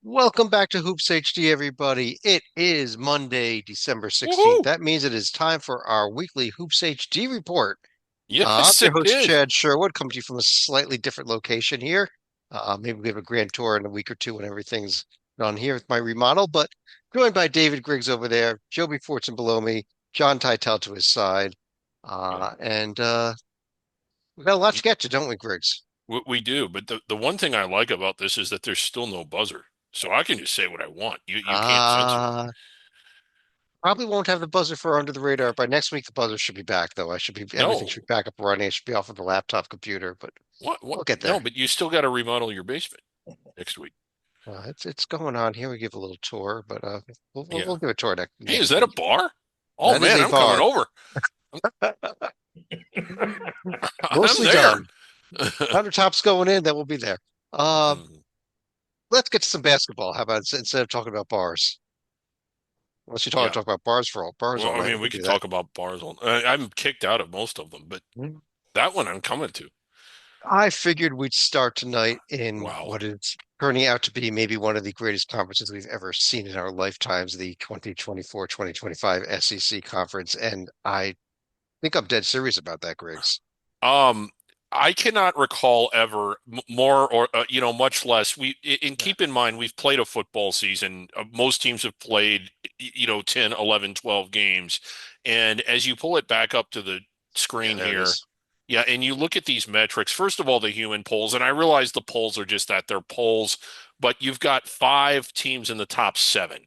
Welcome back to Hoops HD, everybody. It is Monday, December 16th. Woohoo! That means it is time for our weekly Hoops HD report. I'm Yes, your it host, is. Chad Sherwood, coming to you from a slightly different location here. Maybe we have a grand tour in a week or two when everything's done here with my remodel, but joined by David Griggs over there, Joby Fortson below me, John Teitel to his side. Yeah, And we got a lot to get to, don't we, Griggs? we do. But the one thing I like about this is that there's still no buzzer, so I can just say what I want. You can't censor me. Uh, Probably won't have the buzzer for under the radar. By next week, the buzzer should be back, though. Everything should No, be back up and running. It should be off of the laptop computer, but what? What? we'll get No, there. but you still got to remodel your basement next week. It's going on here. We give a little tour, but we'll Yeah. give a tour Hey, is next that a week. bar? Oh That is man, a I'm coming bar, over. I'm mostly there. done. Countertops going in. Then we'll be there. Uh, Mhm. let's get to some basketball. How about instead of talking about bars? Unless you Yeah. talk about bars Well, all I night, we mean, we could do could that. talk about bars all. I'm kicked out of most of them, but that one I'm coming to. I figured we'd start tonight in Wow. what is turning out to be maybe one of the greatest conferences we've ever seen in our lifetimes, the 2024-2025 SEC conference. And I think I'm dead serious about that, Griggs. Um, I cannot recall ever more or much less. And Yeah, keep in mind we've played a football season. Most teams have played 10, 11, 12 games. And as you pull it back up to the yeah, screen there it here, is. yeah, and you look at these metrics, first of all, the human polls, and I realize the polls are just that, they're polls, but you've got five teams in the top seven.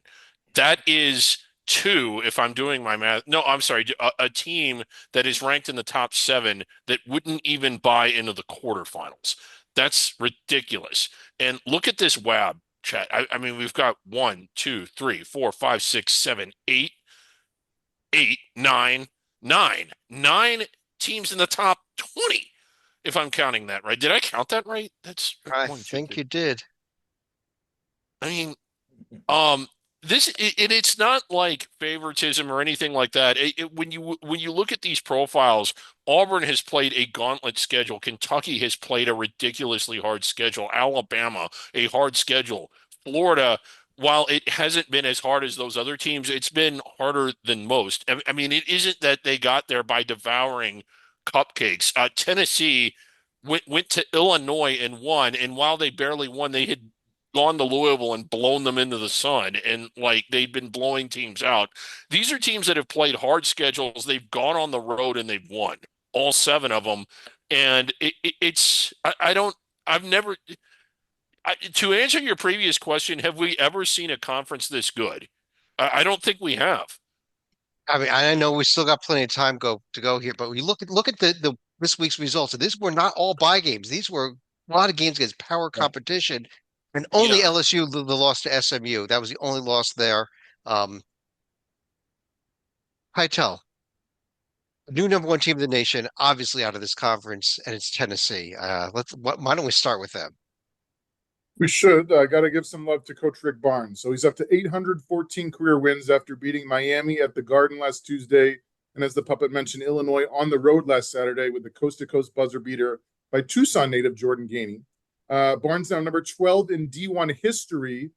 That is two, if I'm doing my math. No, I'm sorry, a team that is ranked in the top seven that wouldn't even buy into the quarterfinals. That's ridiculous. And look at this WAB chat. I mean, we've got one, two, three, four, five, six, seven, eight, nine teams in the top 20, if I'm counting that right. Did I count that right? That's I one, two, think three. you did. I mean, Um, it's not like favoritism or anything like that. When you look at these profiles, Auburn has played a gauntlet schedule. Kentucky has played a ridiculously hard schedule. Alabama, a hard schedule. Florida, while it hasn't been as hard as those other teams, it's been harder than most. I mean, it isn't that they got there by devouring cupcakes. Tennessee went to Illinois and won, and while they barely won, they had gone to Louisville and blown them into the sun, and like they've been blowing teams out. These are teams that have played hard schedules. They've gone on the road and they've won all seven of them. And it's I don't I've never to answer your previous question, have we ever seen a conference this good? I don't think we have. I mean, I know we still got plenty of time to go here, but we look at the this week's results. And these were not all bye games. These were a lot of games against power Yeah. competition, and only Yeah. LSU the loss to SMU. That was the only loss there. Hytel, new number one team in the nation, obviously out of this conference, and it's Tennessee. Why don't we start with them? We should. I got to give some love to Coach Rick Barnes. So he's up to 814 career wins after beating Miami at the Garden last Tuesday. And as the puppet mentioned, Illinois on the road last Saturday with the coast to coast buzzer beater by Tucson native Jordan Gainey. Barnes now number 12 in D1 history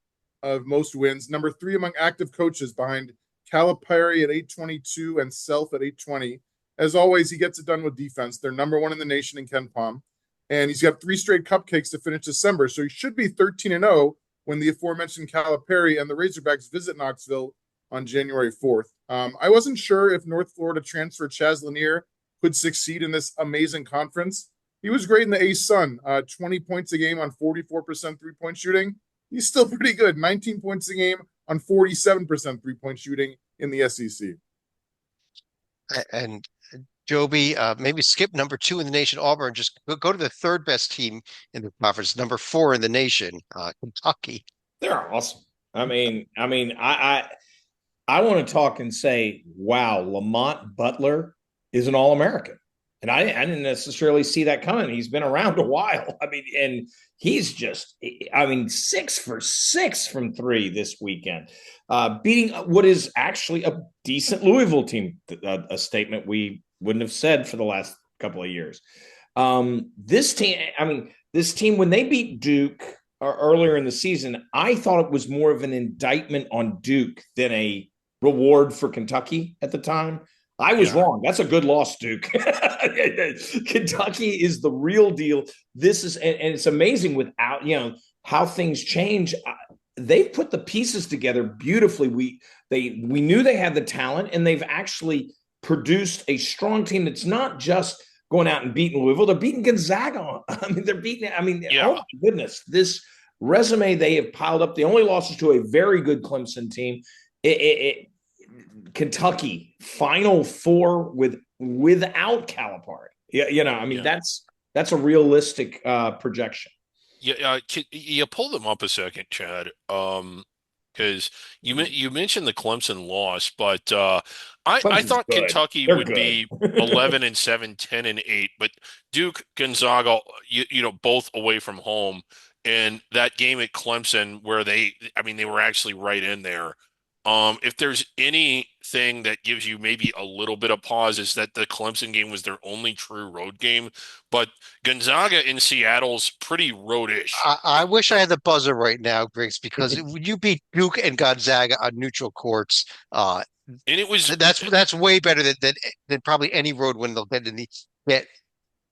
of most wins, number three among active coaches behind Calipari at 822 and Self at 820. As always, he gets it done with defense. They're number one in the nation in Ken Palm, and he's got three straight cupcakes to finish December. So he should be 13-0 when the aforementioned Calipari and the Razorbacks visit Knoxville on January 4th. I wasn't sure if North Florida transfer Chaz Lanier could succeed in this amazing conference. He was great in the A-Sun, 20 points a game on 44% three-point shooting. He's still pretty good, 19 points a game on 47% three-point shooting in the SEC. And Joby, maybe skip number two in the nation, Auburn, just go to the third best team in the conference, number four in the nation, Kentucky. They're awesome. I want to talk and say, wow, Lamont Butler is an All American. And I didn't necessarily see that coming. He's been around a while. I mean, and he's just, I mean, 6 for 6 from three this weekend, beating what is actually a decent Louisville team, a statement we wouldn't have said for the last couple of years. This team, when they beat Duke earlier in the season, I thought it was more of an indictment on Duke than a reward for Kentucky at the time. I was wrong. That's a good loss, Duke. Kentucky is the real deal. This is, and it's amazing without, how things change. They've put the pieces together beautifully. We knew they had the talent, and they've actually produced a strong team that's not just going out and beating Louisville. They're beating Gonzaga. Oh my goodness, this resume they have piled up. The only losses to a very good Clemson team. Kentucky Final Four without Calipari. That's a realistic projection. Yeah, you pull them up a second, Chad. Because you mentioned the Clemson loss, but I thought good. Kentucky They're would good. be 11-7, 10-8, but Duke, Gonzaga, both away from home, and that game at Clemson where they were actually right in there. If there's anything that gives you maybe a little bit of pause, is that the Clemson game was their only true road game, but Gonzaga in Seattle's pretty roadish. I wish I had the buzzer right now, Griggs, because when you beat Duke and Gonzaga on neutral courts, And it was that's way better than probably any road win they'll get.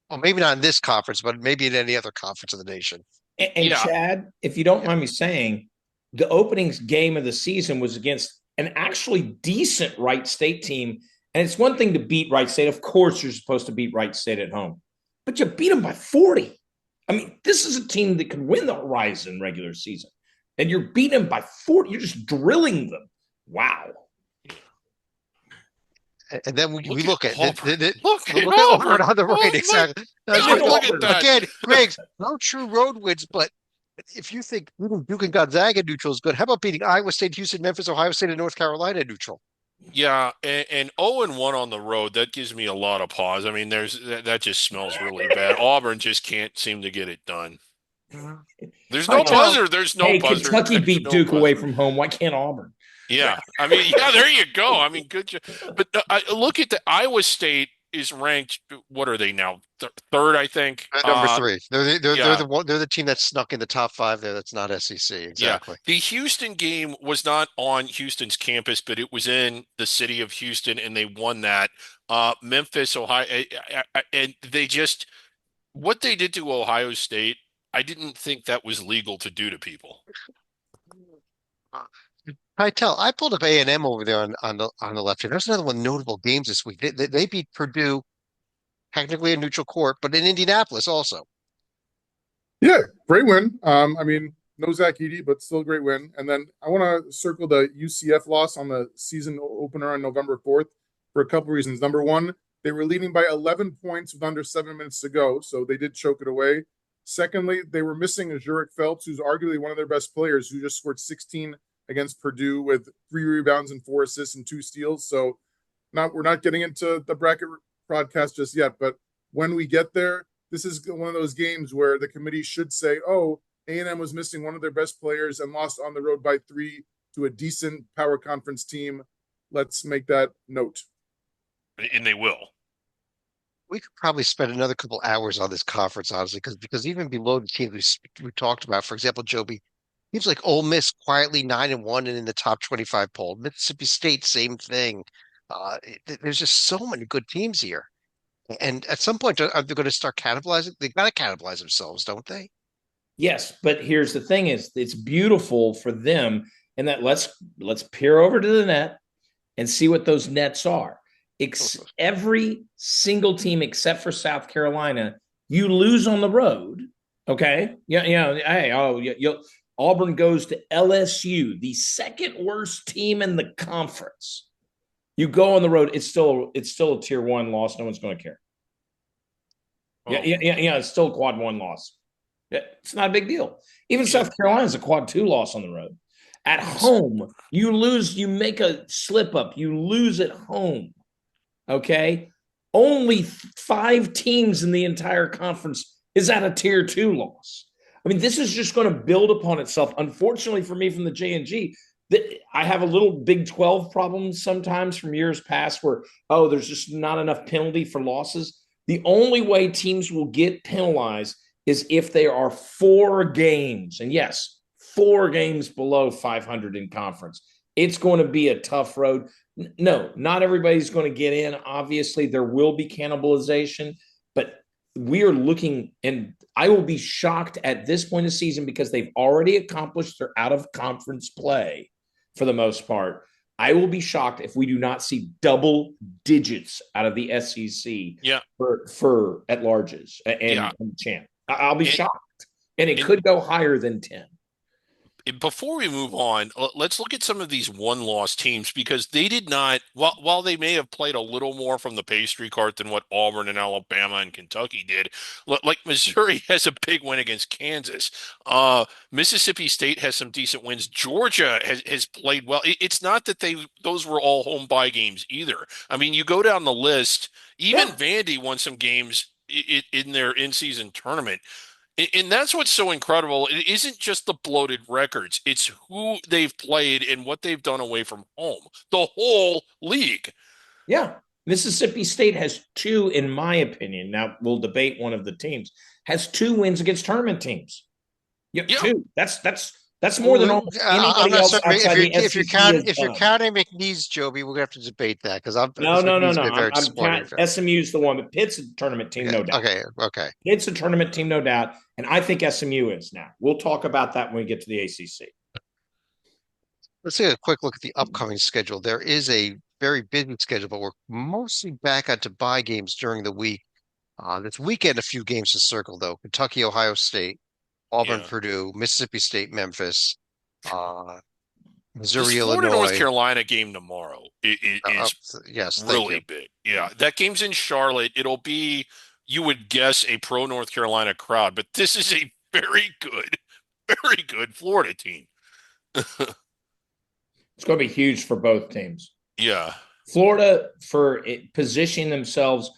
Well, maybe not in this conference, but maybe in any other conference of the nation. And Chad, if you don't mind me saying, the opening game of the season was against an actually decent Wright State team. And it's one thing to beat Wright State. Of course, you're supposed to beat Wright State at home, but you beat them by 40. I mean, this is a team that could win the Horizon regular season, and you're beating them by 40. You're just drilling them. Wow. And then we look at look at Auburn on the right, exactly. Look at that. Again, Griggs, no true road wins, but if you think Duke and Gonzaga neutral is good, how about beating Iowa State, Houston, Memphis, Ohio State, and North Carolina neutral? Yeah, and 0-1 on the road, that gives me a lot of pause. I mean, that just smells really bad. Auburn just can't seem to get it done. There's no buzzer. There's no buzzer. Kentucky beat Duke away from home. Why can't Auburn? Yeah, there you go. Good job. But I look at the Iowa State is ranked. What are they now? Third, I think. Number 3. They're the team that snuck in the top 5 there. That's not SEC. Exactly. Yeah. The Houston game was not on Houston's campus, but it was in the city of Houston, and they won that. Memphis, Ohio, and what they did to Ohio State, I didn't think that was legal to do to people. I pulled up A&M over there on the left here. There's another one notable games this week. They beat Purdue, technically a neutral court, but in Indianapolis also. Yeah, great win. No Zach Edey, but still a great win. And then I want to circle the UCF loss on the season opener on November 4th for a couple reasons. Number one, they were leading by 11 points with under 7 minutes to go, so they did choke it away. Secondly, they were missing Zurich Phelps, who's arguably one of their best players, who just scored 16 against Purdue with 3 rebounds and 4 assists and 2 steals. So we're not getting into the bracket broadcast just yet, but when we get there, this is one of those games where the committee should say, oh, A&M was missing one of their best players and lost on the road by 3 to a decent power conference team. Let's make that note. And they will. We could probably spend another couple hours on this conference, honestly, because even below the teams we talked about, for example, Joby, seems like Ole Miss quietly 9-1 and in the top 25 poll. Mississippi State, same thing. There's just so many good teams here. And at some point, are they going to start cannibalizing? They've got to cannibalize themselves, don't they? Yes, but here's the thing: is it's beautiful for them, and that let's peer over to the net and see what those nets are. Every single team except for South Carolina, you lose on the road. Okay, Auburn goes to LSU, the second worst team in the conference. You go on the road, it's still a tier 1 loss. No one's going to care. Oh. Yeah. It's still a quad 1 loss. It's not a big deal. Even South Carolina's a quad 2 loss on the road. At home, you lose. You make a slip up. You lose at home. Okay, only 5 teams in the entire conference is at a tier 2 loss. I mean, this is just going to build upon itself. Unfortunately for me, from the J&G, I have a little Big 12 problem sometimes from years past where, there's just not enough penalty for losses. The only way teams will get penalized is if they are 4 games, and yes, 4 games below 500 in conference. It's going to be a tough road. No, not everybody's going to get in. Obviously, there will be cannibalization, but we are looking, and I will be shocked at this point of the season because they've already accomplished their out of conference play for the most part. I will be shocked if we do not see double digits out of the SEC Yeah. for at larges Yeah. and champ. I'll be And, shocked. And it and could go higher than 10. before we move on, let's look at some of these one-loss teams because they did not, while they may have played a little more from the pastry cart than what Auburn and Alabama and Kentucky did, like Missouri has a big win against Kansas. Mississippi State has some decent wins. Georgia has played well. It's not that those were all home bye games either. I mean, you go down the list, even Vandy won some games in their in-season tournament. And that's what's so incredible. It isn't just the bloated records, it's who they've played and what they've done away from home. The whole league. Yeah. Mississippi State has 2, in my opinion. Now we'll debate one of the teams, has 2 wins against tournament teams. Yep, Yeah. 2. That's more than almost I'm anybody not else certain outside the if you're SEC has if you're done. counting McNeese, Joby, we're gonna have to debate that because No. McNeese has been very I'm disappointing. SMU's the one, but Pitt's a tournament team, no doubt. Okay. It's a tournament team, no doubt. And I think SMU is now. We'll talk about that when we get to the ACC. Let's take a quick look at the upcoming schedule. There is a very busy schedule, but we're mostly back onto bye games during the week. This weekend, a few games to circle though: Kentucky, Ohio State, Auburn, Yeah. Purdue, Mississippi State, Memphis, This Missouri, Florida North Illinois. Carolina game tomorrow is Yes, thank you. really big. Yeah. That game's in Charlotte. It'll be, you would guess, a pro North Carolina crowd, but this is a very good Florida team. It's going to be huge for both teams. Yeah. Florida, for positioning themselves,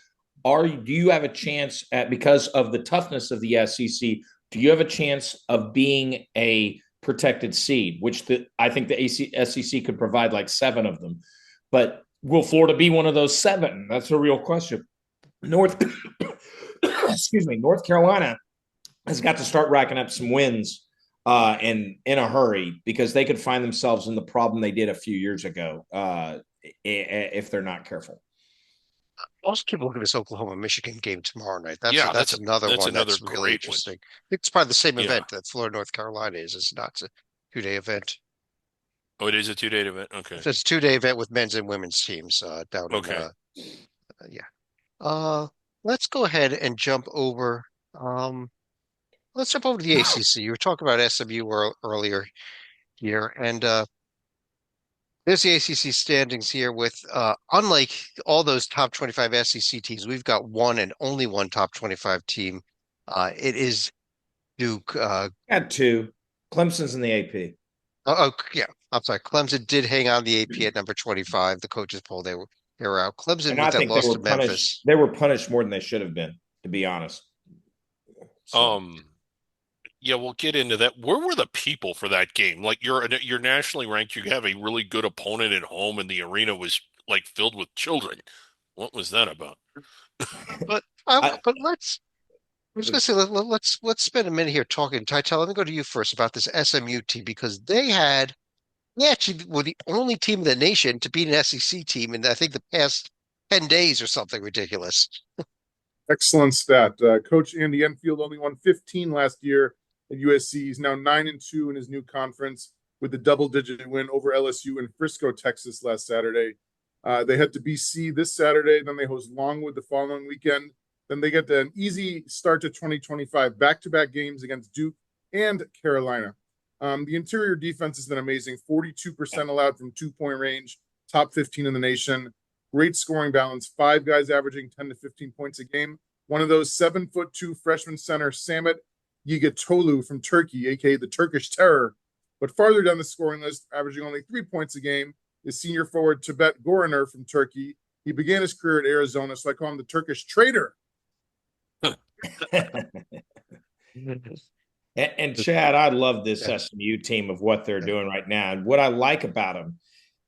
do you have a chance because of the toughness of the SEC? Do you have a chance of being a protected seed, which I think the SEC could provide like 7 of them? But will Florida be one of those 7? That's a real question. North Carolina has got to start racking up some wins in a hurry because they could find themselves in the problem they did a few years ago if they're not careful. Also, keep looking at this Oklahoma-Michigan game tomorrow night. That's another one another that's really great interesting. I think it's probably the same Yeah. event that Florida North Carolina is. It's not a 2-day event. Oh, it is a 2-day event. Okay. It's a 2-day event with men's and women's teams down Okay. Let's go ahead and jump over. Let's jump over to the ACC. You were talking about SMU earlier here, and there's the ACC standings here with, unlike all those top 25 SEC teams, we've got one and only one top 25 team. It is Duke. Got 2. Clemson's in the AP. Yeah. I'm sorry. Clemson did hang on the AP at number 25. The coaches poll, they were out. Clemson And with I that think loss to Memphis. They were punished more than they should have been, to be honest. So. Yeah, we'll get into that. Where were the people for that game? Like you're nationally ranked, you have a really good opponent at home, and the arena was like filled with children. What was that about? But let's. I was going to say let's spend a minute here talking. Tytel, let me go to you first about this SMU team because they actually were the only team in the nation to beat an SEC team in I think the past 10 days or something ridiculous. Excellent stat. Coach Andy Enfield only won 15 last year at USC. He's now 9-2 in his new conference with a double-digit win over LSU in Frisco, Texas last Saturday. They head to BC this Saturday. Then they host Longwood the following weekend. Then they get an easy start to 2025, back-to-back games against Duke and Carolina. The interior defense has been amazing. 42% allowed from 2-point range, top 15 in the nation. Great scoring balance. 5 guys averaging 10 to 15 points a game. One of those 7'2" freshman center, Samet Yigatolu from Turkey, aka the Turkish Terror. But farther down the scoring list, averaging only 3 points a game, is senior forward Tibet Goriner from Turkey. He began his career at Arizona, so I call him the Turkish Traitor. And Chad, I love this SMU team of what they're doing right now. And what I like about them,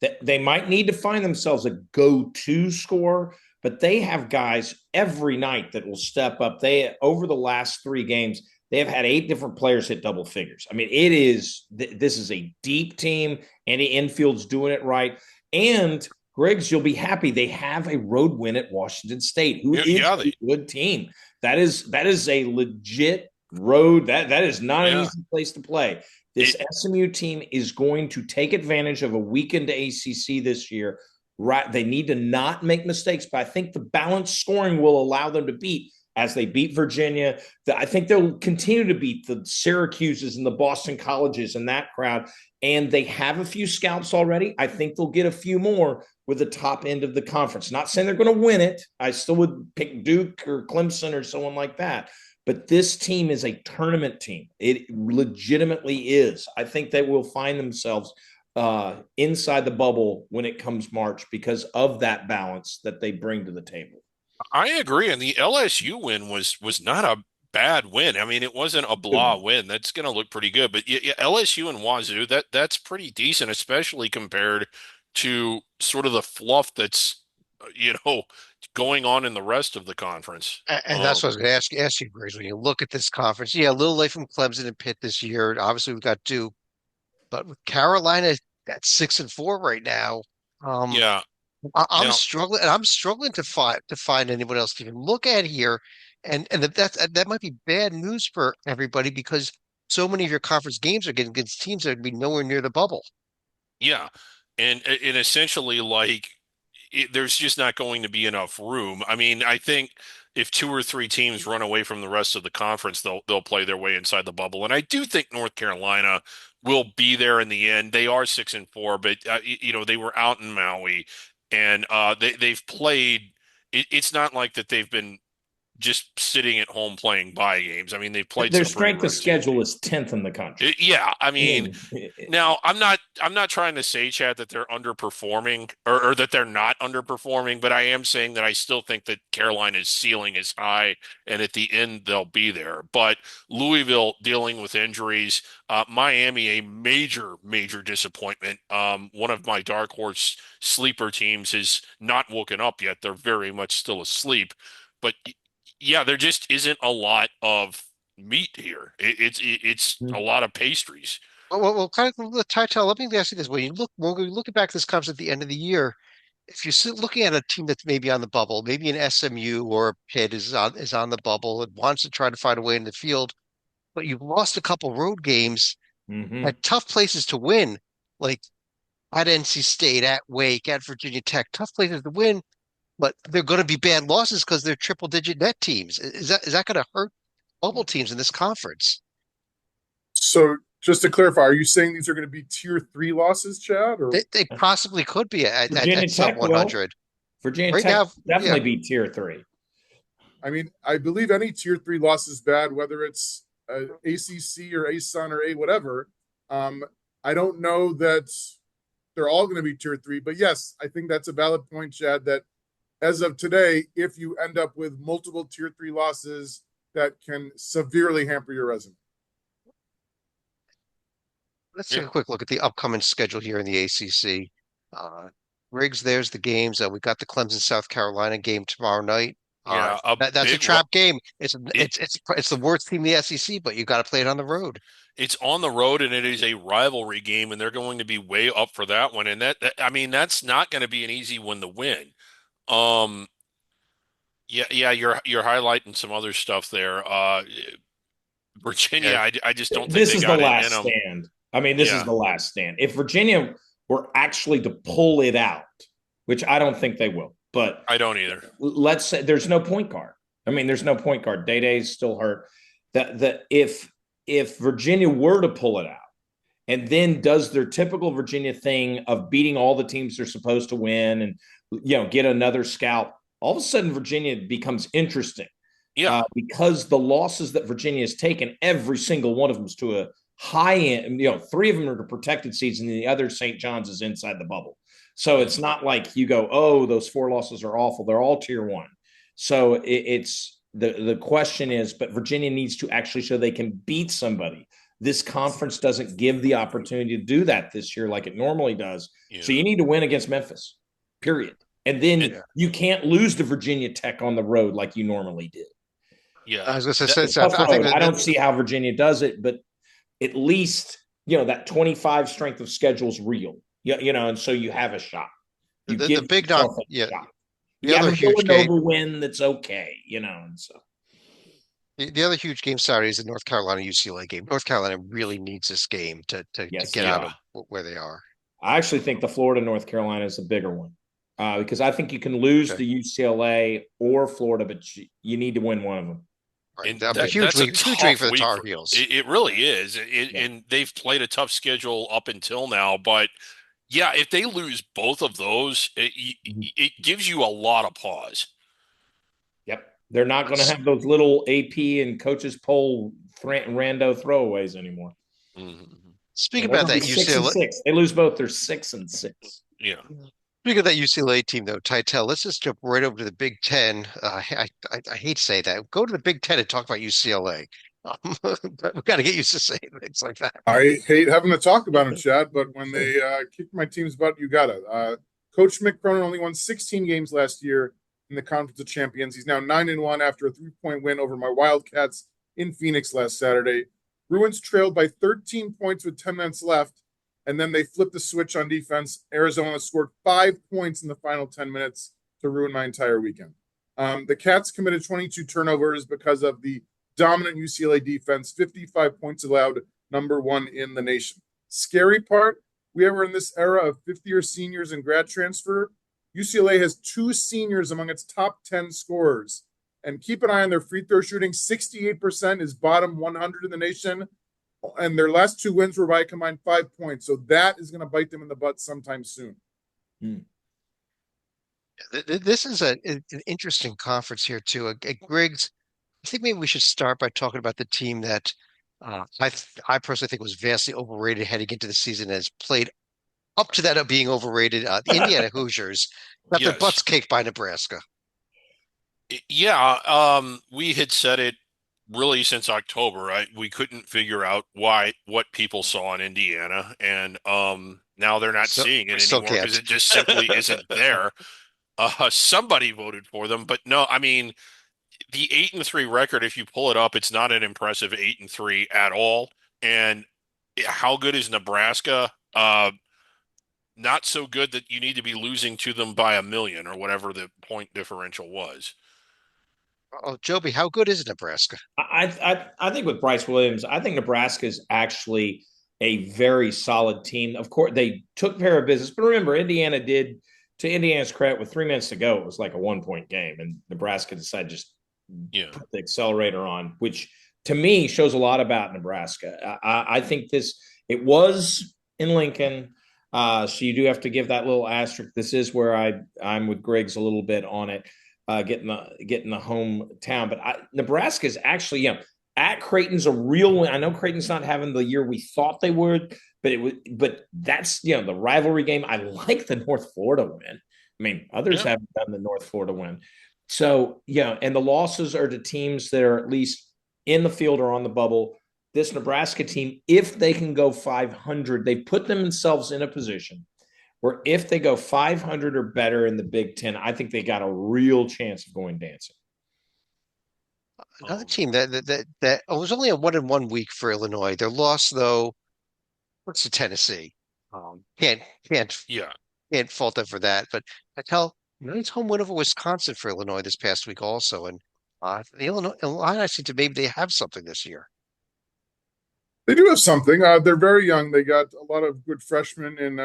that they might need to find themselves a go-to scorer, but they have guys every night that will step up. They, over the last 3 games, they have had 8 different players hit double figures. I mean, this is a deep team. Andy Infield's doing it right. And Griggs, you'll be happy. They have a road win at Washington State, who Yeah, is yeah, a good team. That is a legit road. That is not an yeah. easy place to play. This SMU team is going to take advantage of a weakened ACC this year. Right, they need to not make mistakes, but I think the balanced scoring will allow them to beat, as they beat Virginia. I think they'll continue to beat the Syracuses and the Boston Colleges and that crowd. And they have a few scouts already. I think they'll get a few more with the top end of the conference. Not saying they're going to win it. I still would pick Duke or Clemson or someone like that. But this team is a tournament team. It legitimately is. I think they will find themselves inside the bubble when it comes March because of that balance that they bring to the table. I agree. And the LSU win was not a bad win. I mean, it wasn't a blah win. That's going to look pretty good. But yeah, LSU and Wazoo, that's pretty decent, especially compared to sort of the fluff that's going on in the rest of the conference. And that's what I was going to ask you, Grace. When you look at this conference, yeah, a little late from Clemson and Pitt this year. Obviously, we've got Duke, but with Carolina at 6-4 right now, um, Yeah. I'm Now, struggling, and I'm struggling to find anyone else to even look at here, and that might be bad news for everybody because so many of your conference games are getting against teams that would be nowhere near the bubble. yeah. And essentially, like, there's just not going to be enough room. I mean, I think if 2 or 3 teams run away from the rest of the conference, they'll play their way inside the bubble. And I do think North Carolina will be there in the end. They are 6-4, but they were out in Maui, and they've played. It's not like that they've been just sitting at home playing bye games. I mean, they've played Their some pretty strength of routine schedule games. is 10th in the country. Yeah, I mean, Yeah. now I'm not trying to say, Chad, that they're underperforming or that they're not underperforming, but I am saying that I still think that Carolina's ceiling is high, and at the end they'll be there. But Louisville dealing with injuries, Miami a major disappointment. One of my dark horse sleeper teams has not woken up yet. They're very much still asleep, but yeah, there just isn't a lot of meat here. It's a lot of pastries. Well, kind of Title. Let me ask you this: when we look back at this comes at the end of the year, if you're looking at a team that's maybe on the bubble, maybe an SMU or a Pitt is on the bubble and wants to try to find a way in the field, but you've lost a couple road games Mm-hmm. at tough places to win, like at NC State, at Wake, at Virginia Tech, tough places to win, but they're going to be bad losses because they're triple digit net teams. Is that going to hurt bubble teams in this conference? So just to clarify, are you saying these are going to be tier 3 losses, Chad? Or They possibly could be at Virginia sub Tech will. 100 Virginia right Tech now. Yeah, definitely be tier 3. I mean, I believe any tier 3 loss is bad, whether it's ACC or ASUN or a whatever. I don't know that they're all going to be tier 3, but yes, I think that's a valid point, Chad. That as of today, if you end up with multiple tier 3 losses, that can severely hamper your resume. let's take Yeah, a quick look at the upcoming schedule here in the ACC. Uh, Riggs, there's the games. We got the Clemson South Carolina game tomorrow night. yeah, a That's a big trap game. It's it it's it's it's the worst team in the SEC, but you got to play it on the road. it's on the road and it is a rivalry game, and they're going to be way up for that one. And I mean, that's not going to be an easy one to win. Um, yeah, you're highlighting some other stuff there. Virginia, Yeah, I just don't think This they is the got it in last them. stand. I mean, this is Yeah, the last stand. If Virginia were actually to pull it out, which I don't think they will, but I don't either. let's say there's no point guard. I mean, there's no point guard. Day Day's still hurt. That if Virginia were to pull it out and then does their typical Virginia thing of beating all the teams they're supposed to win and get another scalp, all of a sudden Virginia becomes interesting Yeah, because the losses that Virginia has taken, every single one of them is to a high end. 3 of them are to protected seeds, and the other St. John's is inside the bubble. So it's mhm. not like you go, oh, those 4 losses are awful. They're all tier 1. So it's the question is, but Virginia needs to actually show they can beat somebody. This conference doesn't give the opportunity to do that this year like it normally does. So Yeah. you need to win against Memphis, period. And then And you can't lose to Virginia Tech on the road like you normally did. I yeah, was going to that, say, It's a so tough I think road. that, I don't see how Virginia does it, but at least, that 25 strength of schedule is real. And so you have a shot. You the give big knock, yourself a yeah, shot. the You have other a huge game, Villanova win that's okay, and so. the other huge game Saturday is the North Carolina UCLA game. North Carolina really needs this game to Yes, get they out yeah. of where they are. I actually think the Florida North Carolina is a bigger one because I think you can lose Okay, to UCLA or Florida, but you need to win one of them. right. And That'll be that's a huge week tough for the week Tar for Heels. it really is. Yeah. And they've played a tough schedule up until now, but yeah, if they lose both of those, Mhm. it gives you a lot of pause. Yep. They're not going to S- have those little AP and coaches poll rando throwaways anymore. Mhm. Speaking And they're about going to that be 6 and UCLA, 6. They lose both. They're 6 and 6. Yeah. speaking of that UCLA team though, Titel, let's just jump right over to the Big Ten. I hate to say that. Go to the Big Ten and talk about UCLA. But we got to get used to saying things like that. I hate having to talk about it, Chad, but when they kick my team's butt, you gotta. Coach Mick Cronin only won 16 games last year in the Conference of Champions. He's now 9-1 after a 3-point win over my Wildcats in Phoenix last Saturday. Bruins trailed by 13 points with 10 minutes left, and then they flipped the switch on defense. Arizona scored 5 points in the final 10 minutes to ruin my entire weekend. The Cats committed 22 turnovers because of the dominant UCLA defense, 55 points allowed, number one in the nation. Scary part, we are in this era of 50-year seniors and grad transfer. UCLA has 2 seniors among its top 10 scorers. And keep an eye on their free throw shooting. 68% is bottom 100 in the nation. And their last 2 wins were by a combined 5 points. So that is going to bite them in the butt sometime soon. Hmm. This is an interesting conference here too. Griggs, I think maybe we should start by talking about the team that I personally think was vastly overrated heading into the season and has played up to that of being overrated. The Indiana Hoosiers got their butts Yes. kicked by Nebraska. Yeah. We had said it really since October, right? We couldn't figure out what people saw in Indiana, and now they're not So seeing we it still anymore because can't. it just simply isn't there. Somebody voted for them, but no, I mean the 8-3 record, if you pull it up, it's not an impressive 8-3 at all. And how good is Nebraska? Not so good that you need to be losing to them by a million or whatever the point differential was. Oh, Joby, how good is Nebraska? I think with Bryce Williams, I think Nebraska is actually a very solid team. Of course, they took care of business, but remember, Indiana did. To Indiana's credit, with 3 minutes to go, it was like a 1 point game, and Nebraska decided to just Yeah. put the accelerator on, which to me shows a lot about Nebraska. I think it was in Lincoln, so you do have to give that little asterisk. This is where I'm with Griggs a little bit on it, getting the hometown. But Nebraska is actually, at Creighton's a real win. I know Creighton's not having the year we thought they would, but that's the rivalry game. I like the North Florida win. I mean, others Yeah. haven't done the North Florida win. So, and the losses are to teams that are at least in the field or on the bubble. This Nebraska team, if they can go 500, they put themselves in a position where if they go 500 or better in the Big Ten, I think they got a real chance of going dancing. Another team that was only a 1-1 week for Illinois. Their loss, though, what's to Tennessee? Can't can't Yeah. can't fault them for that. But I tell nice home win over Wisconsin for Illinois this past week also, and the Illinois seem to maybe they have something this year. They do have something. They're very young. They got a lot of good freshmen in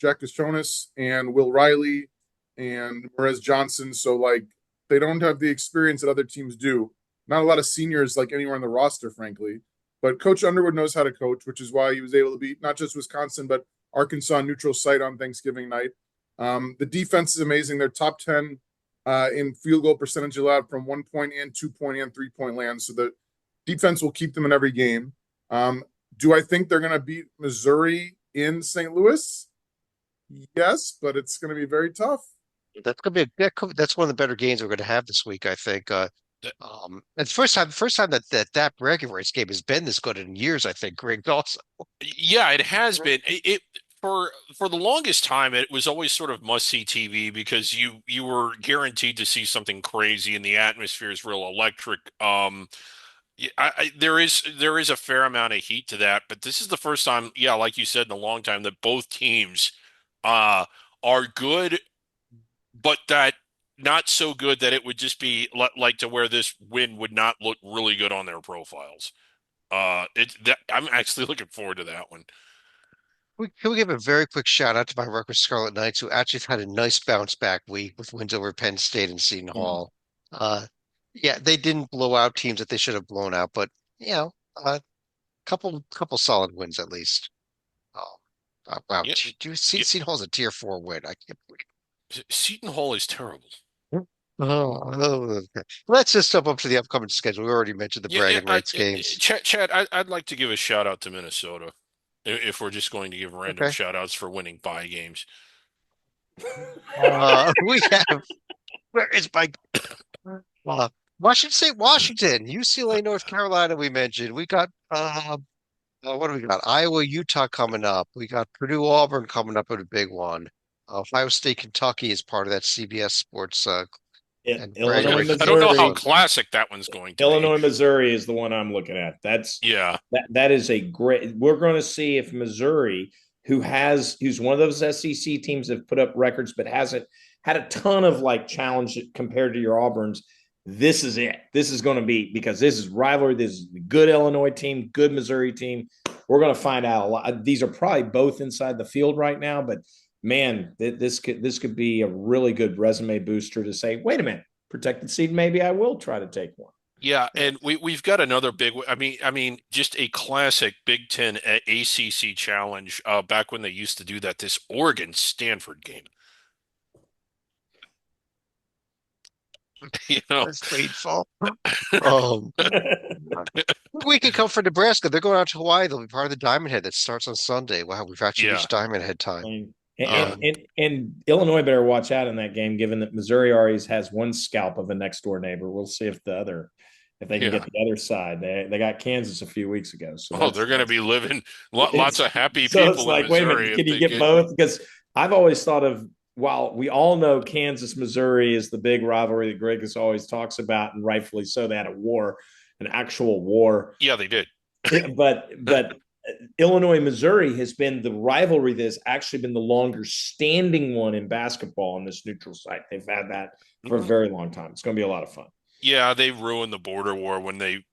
Jack Jonas and Will Riley and Perez Johnson. So, like, they don't have the experience that other teams do. Not a lot of seniors, like anywhere on the roster, frankly. But Coach Underwood knows how to coach, which is why he was able to beat not just Wisconsin, but Arkansas neutral site on Thanksgiving night. The defense is amazing. They're top 10 in field goal percentage allowed from 1 point and 2 point and 3 point land. So the defense will keep them in every game. Do I think they're going to beat Missouri in St. Louis? Yes, but it's going to be very tough. That's gonna be that's one of the better games we're going to have this week, I think. Th- It's first time that bragging rights game has been this good in years, I think. Greg also. Yeah, it has been. It for the longest time, it was always sort of must-see TV because you were guaranteed to see something crazy, and the atmosphere is real electric. Yeah, there is a fair amount of heat to that, but this is the first time, yeah, like you said, in a long time that both teams uh are good, but that not so good that it would just be like to where this win would not look really good on their profiles. I'm actually looking forward to that one. Can we give a very quick shout out to my Rutgers Scarlet Knights, who actually had a nice bounce back week with wins over Penn State and Seton Mm. Hall. Uh, yeah, they didn't blow out teams that they should have blown out, but a couple solid wins at least. Oh, wow! Yeah, Do you see yeah. Seton Hall's a tier 4 win? I can't Seton Hall is terrible. believe. Okay. Let's just jump up to the upcoming schedule. We already mentioned the Yeah, yeah. bragging rights games. Chad, I'd like to give a shout out to Minnesota if we're just going to give random Okay. shout outs for winning bye games. We have where is my Washington State, Washington, UCLA, North Carolina. We mentioned we got what do we got? Iowa, Utah coming up. We got Purdue, Auburn coming up with a big one. Ohio State, Kentucky is part of that CBS Sports and bragging Yeah, Illinois, rights I game don't know next how Missouri. Sunday. classic that one's going to be. Illinois, Missouri is the one I'm looking at. That is a great. We're going to see if Missouri, who's one of those SEC teams that have put up records but hasn't had a ton of like challenge compared to your Auburn's. This is it. This is going to be because this is rivalry. This is a good Illinois team, good Missouri team. We're going to find out a lot. These are probably both inside the field right now, but man, this could be a really good resume booster to say, wait a minute, protected seed. Maybe I will try to take one. Yeah, Yeah, and we've got another big. I mean, just a classic Big Ten ACC challenge. Back when they used to do that, this Oregon Stanford game. You know, that's painful. Um, we can come for Nebraska. They're going out to Hawaii. They'll be part of the Diamond Head that starts on Sunday. Wow, we've actually yeah, reached Diamond Head time. And, yeah, and Illinois better watch out in that game, given that Missouri already has one scalp of a next door neighbor. We'll see if they can get yeah. the other side. They got Kansas a few weeks ago, so Oh, they're going to be living lots it's of happy so it's people in like, wait a minute, Missouri if can you they get get. both? Because I've always thought of while we all know Kansas Missouri is the big rivalry that Greg always talks about, and rightfully so. They had a war, an actual war, Yeah, they did. but Illinois Missouri has been the rivalry that has actually been the longer standing one in basketball on this neutral site. They've had that for a Mhm. very long time. It's going to be a lot of fun. Yeah, they ruined the border war when it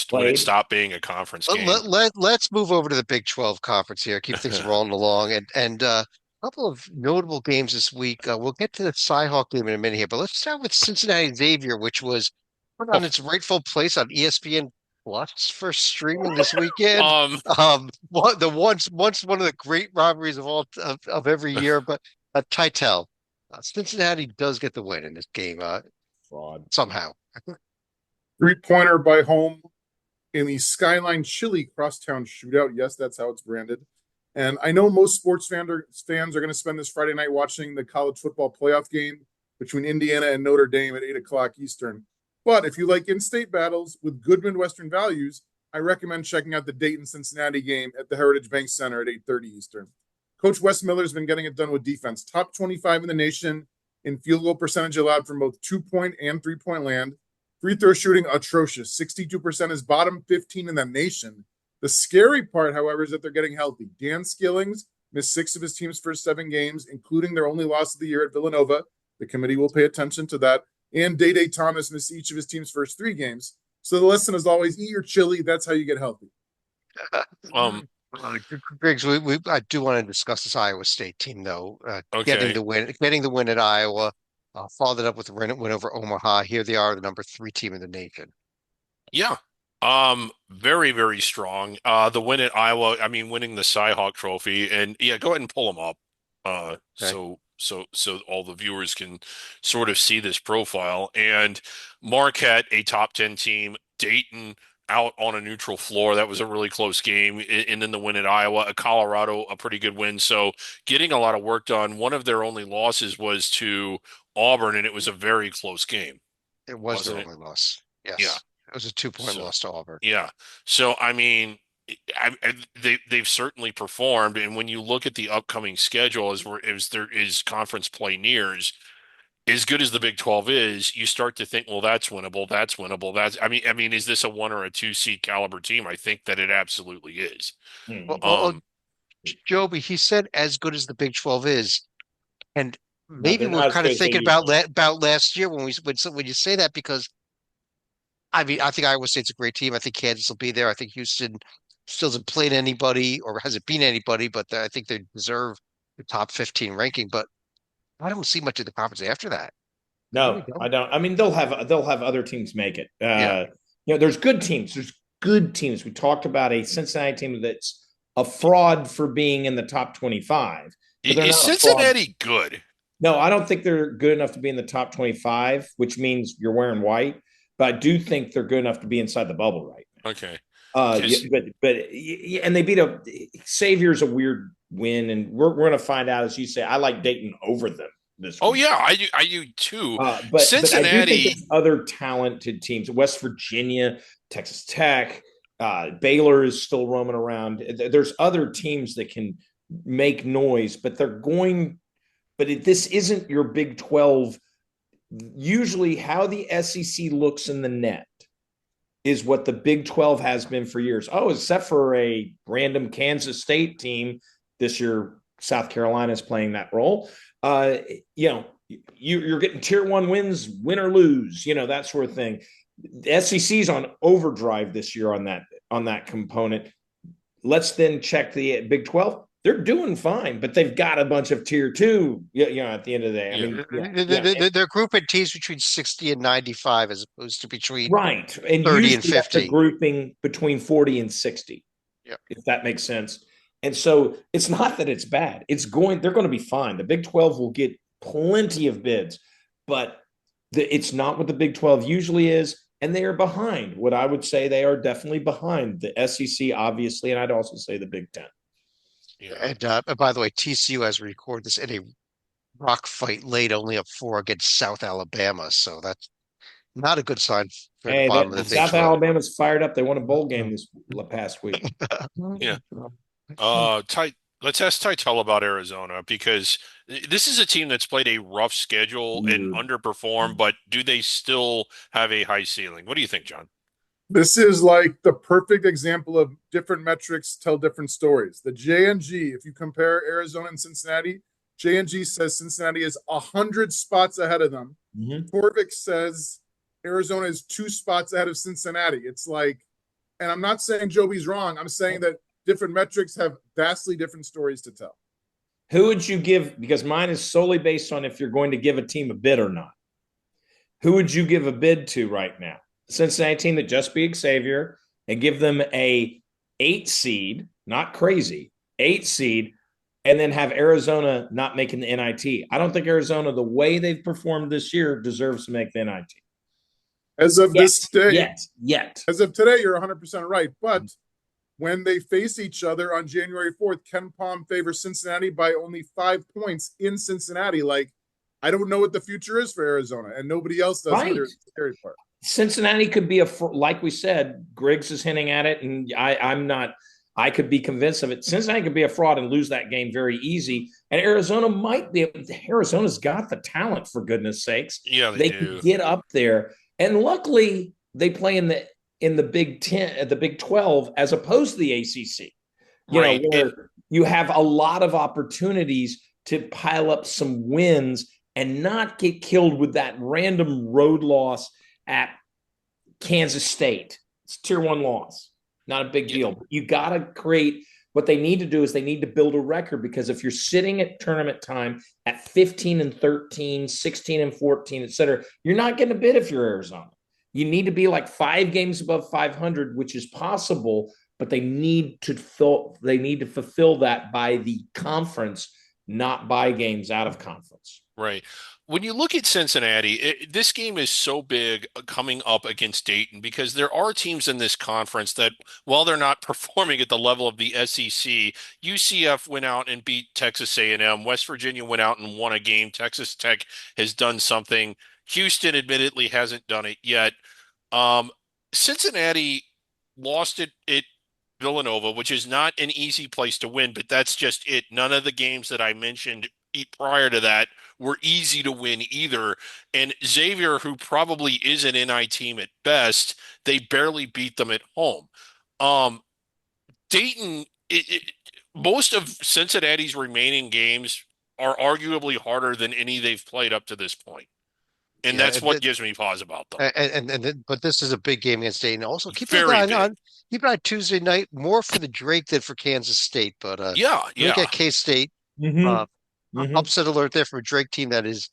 Played. stopped being a conference Let, game. let's move over to the Big 12 conference here. Keep things rolling along, and a couple of notable games this week. We'll get to the Cy-Hawk game in a minute here, but let's start with Cincinnati Xavier, which was put on Oh, its rightful place on ESPN Plus for streaming this weekend. um, Once one of the great rivalries of all of every year, but Titel, Cincinnati does get the win in this game Fraud. somehow. 3-pointer by home in the Skyline Chili Crosstown Shootout. Yes, that's how it's branded. And I know most fans are going to spend this Friday night watching the college football playoff game between Indiana and Notre Dame at 8 o'clock Eastern. But if you like in-state battles with good Midwestern values, I recommend checking out the Dayton-Cincinnati game at the Heritage Bank Center at 8:30 Eastern. Coach Wes Miller's been getting it done with defense. Top 25 in the nation in field goal percentage allowed from both 2-point and 3-point land. Free throw shooting atrocious. 62% is bottom 15 in the nation. The scary part, however, is that they're getting healthy. Dan Skillings missed 6 of his team's first 7 games, including their only loss of the year at Villanova. The committee will pay attention to that. And Day Thomas missed each of his team's first 3 games. So the lesson is always eat your chili. That's how you get healthy. um, Griggs, I do want to discuss this Iowa State team though. okay. Getting the win at Iowa, followed up with a win over Omaha. Here they are, the number 3 team in the nation. Yeah. Very, very strong. The win at Iowa, I mean, winning the Cy-Hawk Trophy, and yeah, go ahead and pull them up. Okay. So all the viewers can sort of see this profile. And Marquette, a top 10 team, Dayton out on a neutral floor. That was a really close game. And then the win at Iowa, a Colorado, a pretty good win. So getting a lot of work done. One of their only losses was to Auburn, and it was a very close game, It was their wasn't it? only loss. Yeah. Yes. It was a 2-point So loss to Auburn. yeah. So I mean, they've certainly performed, and when you look at the upcoming schedule as there is conference play nears, as good as the Big 12 is, you start to think, well, that's winnable, that's winnable. I mean, is this a 1 or a 2 seed caliber team? I think that it absolutely is. Well, Mhm. well, Um, Joby, he said as good as the Big 12 is, and No, maybe they're we're not as kind good of as they thinking usually are. about last year when you say that because I mean I think Iowa State's a great team. I think Kansas will be there. I think Houston still hasn't played anybody or hasn't beaten anybody, but I think they deserve the top 15 ranking. But I don't see much of the conference after that. I really No, I don't. don't. I mean, they'll have other teams make it. Yeah. There's good teams. There's good teams. We talked about a Cincinnati team that's a fraud for being in the top 25, but they're is not a fraud. Cincinnati good? No, I don't think they're good enough to be in the top 25, which means you're wearing white. But I do think they're good enough to be inside the bubble right Okay, now. Yeah, because and they beat a Xavier's a weird win, and we're going to find out as you say. I like Dayton over them this oh week. yeah, I do too. But I do think Cincinnati there's other talented teams. West Virginia, Texas Tech, Baylor is still roaming around. There's other teams that can make noise, but they're going. This isn't your Big 12. Usually, how the SEC looks in the net is what the Big 12 has been for years. Oh, except for a random Kansas State team this year, South Carolina is playing that role. Uh, you know, you're getting tier one wins, win or lose, that sort of thing. The SEC's on overdrive this year on that component. Let's then check the Big 12. They're doing fine, but they've got a bunch of tier two, at the end of the day. I yeah. mean, yeah, They're grouping teams between 60 and 95 as opposed to between right. And 30 and usually that's a 50. grouping between 40 and 60, Yeah. if that makes sense. And so it's not that it's bad. They're going to be fine. The Big 12 will get plenty of bids, but it's not what the Big 12 usually is. And they are behind what I would say they are definitely behind the SEC, obviously. And I'd also say the Big 10. Yeah. And by the way, TCU as we record this in a rock fight late, only up 4 against South Alabama. So that's not a good sign for the Hey, bottom of the Big South 12. Alabama's fired up. They won a bowl game this past week. Yeah. Ty, let's ask Tytel about Arizona because this is a team that's played a rough schedule and Weird. underperformed, but do they still have a high ceiling? What do you think, John? This is like the perfect example of different metrics tell different stories. The JNG, if you compare Arizona and Cincinnati, JNG says Cincinnati is 100 spots ahead of them. Mhm. Torvik says Arizona is 2 spots ahead of Cincinnati. It's like, and I'm not saying Joby's wrong. I'm saying that different metrics have vastly different stories to tell. Who would you give? Because mine is solely based on if you're going to give a team a bid or not. Who would you give a bid to right now? Cincinnati team that just beat Xavier and give them a 8 seed, not crazy, 8 seed, and then have Arizona not making the NIT. I don't think Arizona, the way they've performed this year, deserves to make the NIT. As of Yet, this day, yet. as of today, you're 100% right. But when they face each other on January 4th, Ken Palm favors Cincinnati by only 5 points in Cincinnati. Like, I don't know what the future is for Arizona, and nobody else does Right. either. It's the scary part. Cincinnati could be like we said, Griggs is hinting at it, and I'm not. I could be convinced of it. Cincinnati could be a fraud and lose that game very easy, and Arizona might be. Arizona's got the talent, for goodness sakes. Yeah, they They could do. get up there, and luckily they play in the Big 10, the Big 12, as opposed to the ACC. Right. Where you have a lot of opportunities to pile up some wins and not get killed with that random road loss at Kansas State. It's tier one loss, not a big Yeah, deal. You got to create what they need to do is they need to build a record because if you're sitting at tournament time at 15 and 13, 16 and 14, et cetera, you're not getting a bid if you're Arizona. You need to be like 5 games above 500, which is possible, but they need to fulfill that by the conference, not by games out of conference. right. When you look at Cincinnati, this game is so big coming up against Dayton because there are teams in this conference that, while they're not performing at the level of the SEC, UCF went out and beat Texas A&M. West Virginia went out and won a game. Texas Tech has done something. Houston admittedly hasn't done it yet. Um, Cincinnati lost it Villanova, which is not an easy place to win, but that's just it. None of the games that I mentioned prior to that were easy to win either. And Xavier, who probably is an NI team at best, they barely beat them at home. Um, Dayton, most of Cincinnati's remaining games are arguably harder than any they've played up to this point. And Yeah, that's what gives me pause about them. but this is a big game against Dayton. Also, Very big. keep an eye on Tuesday night more for the Drake than for Kansas State. But Yeah, look yeah. at K-State. Mm-hmm. Uh, Mm-hmm. upset alert there from a Drake team that is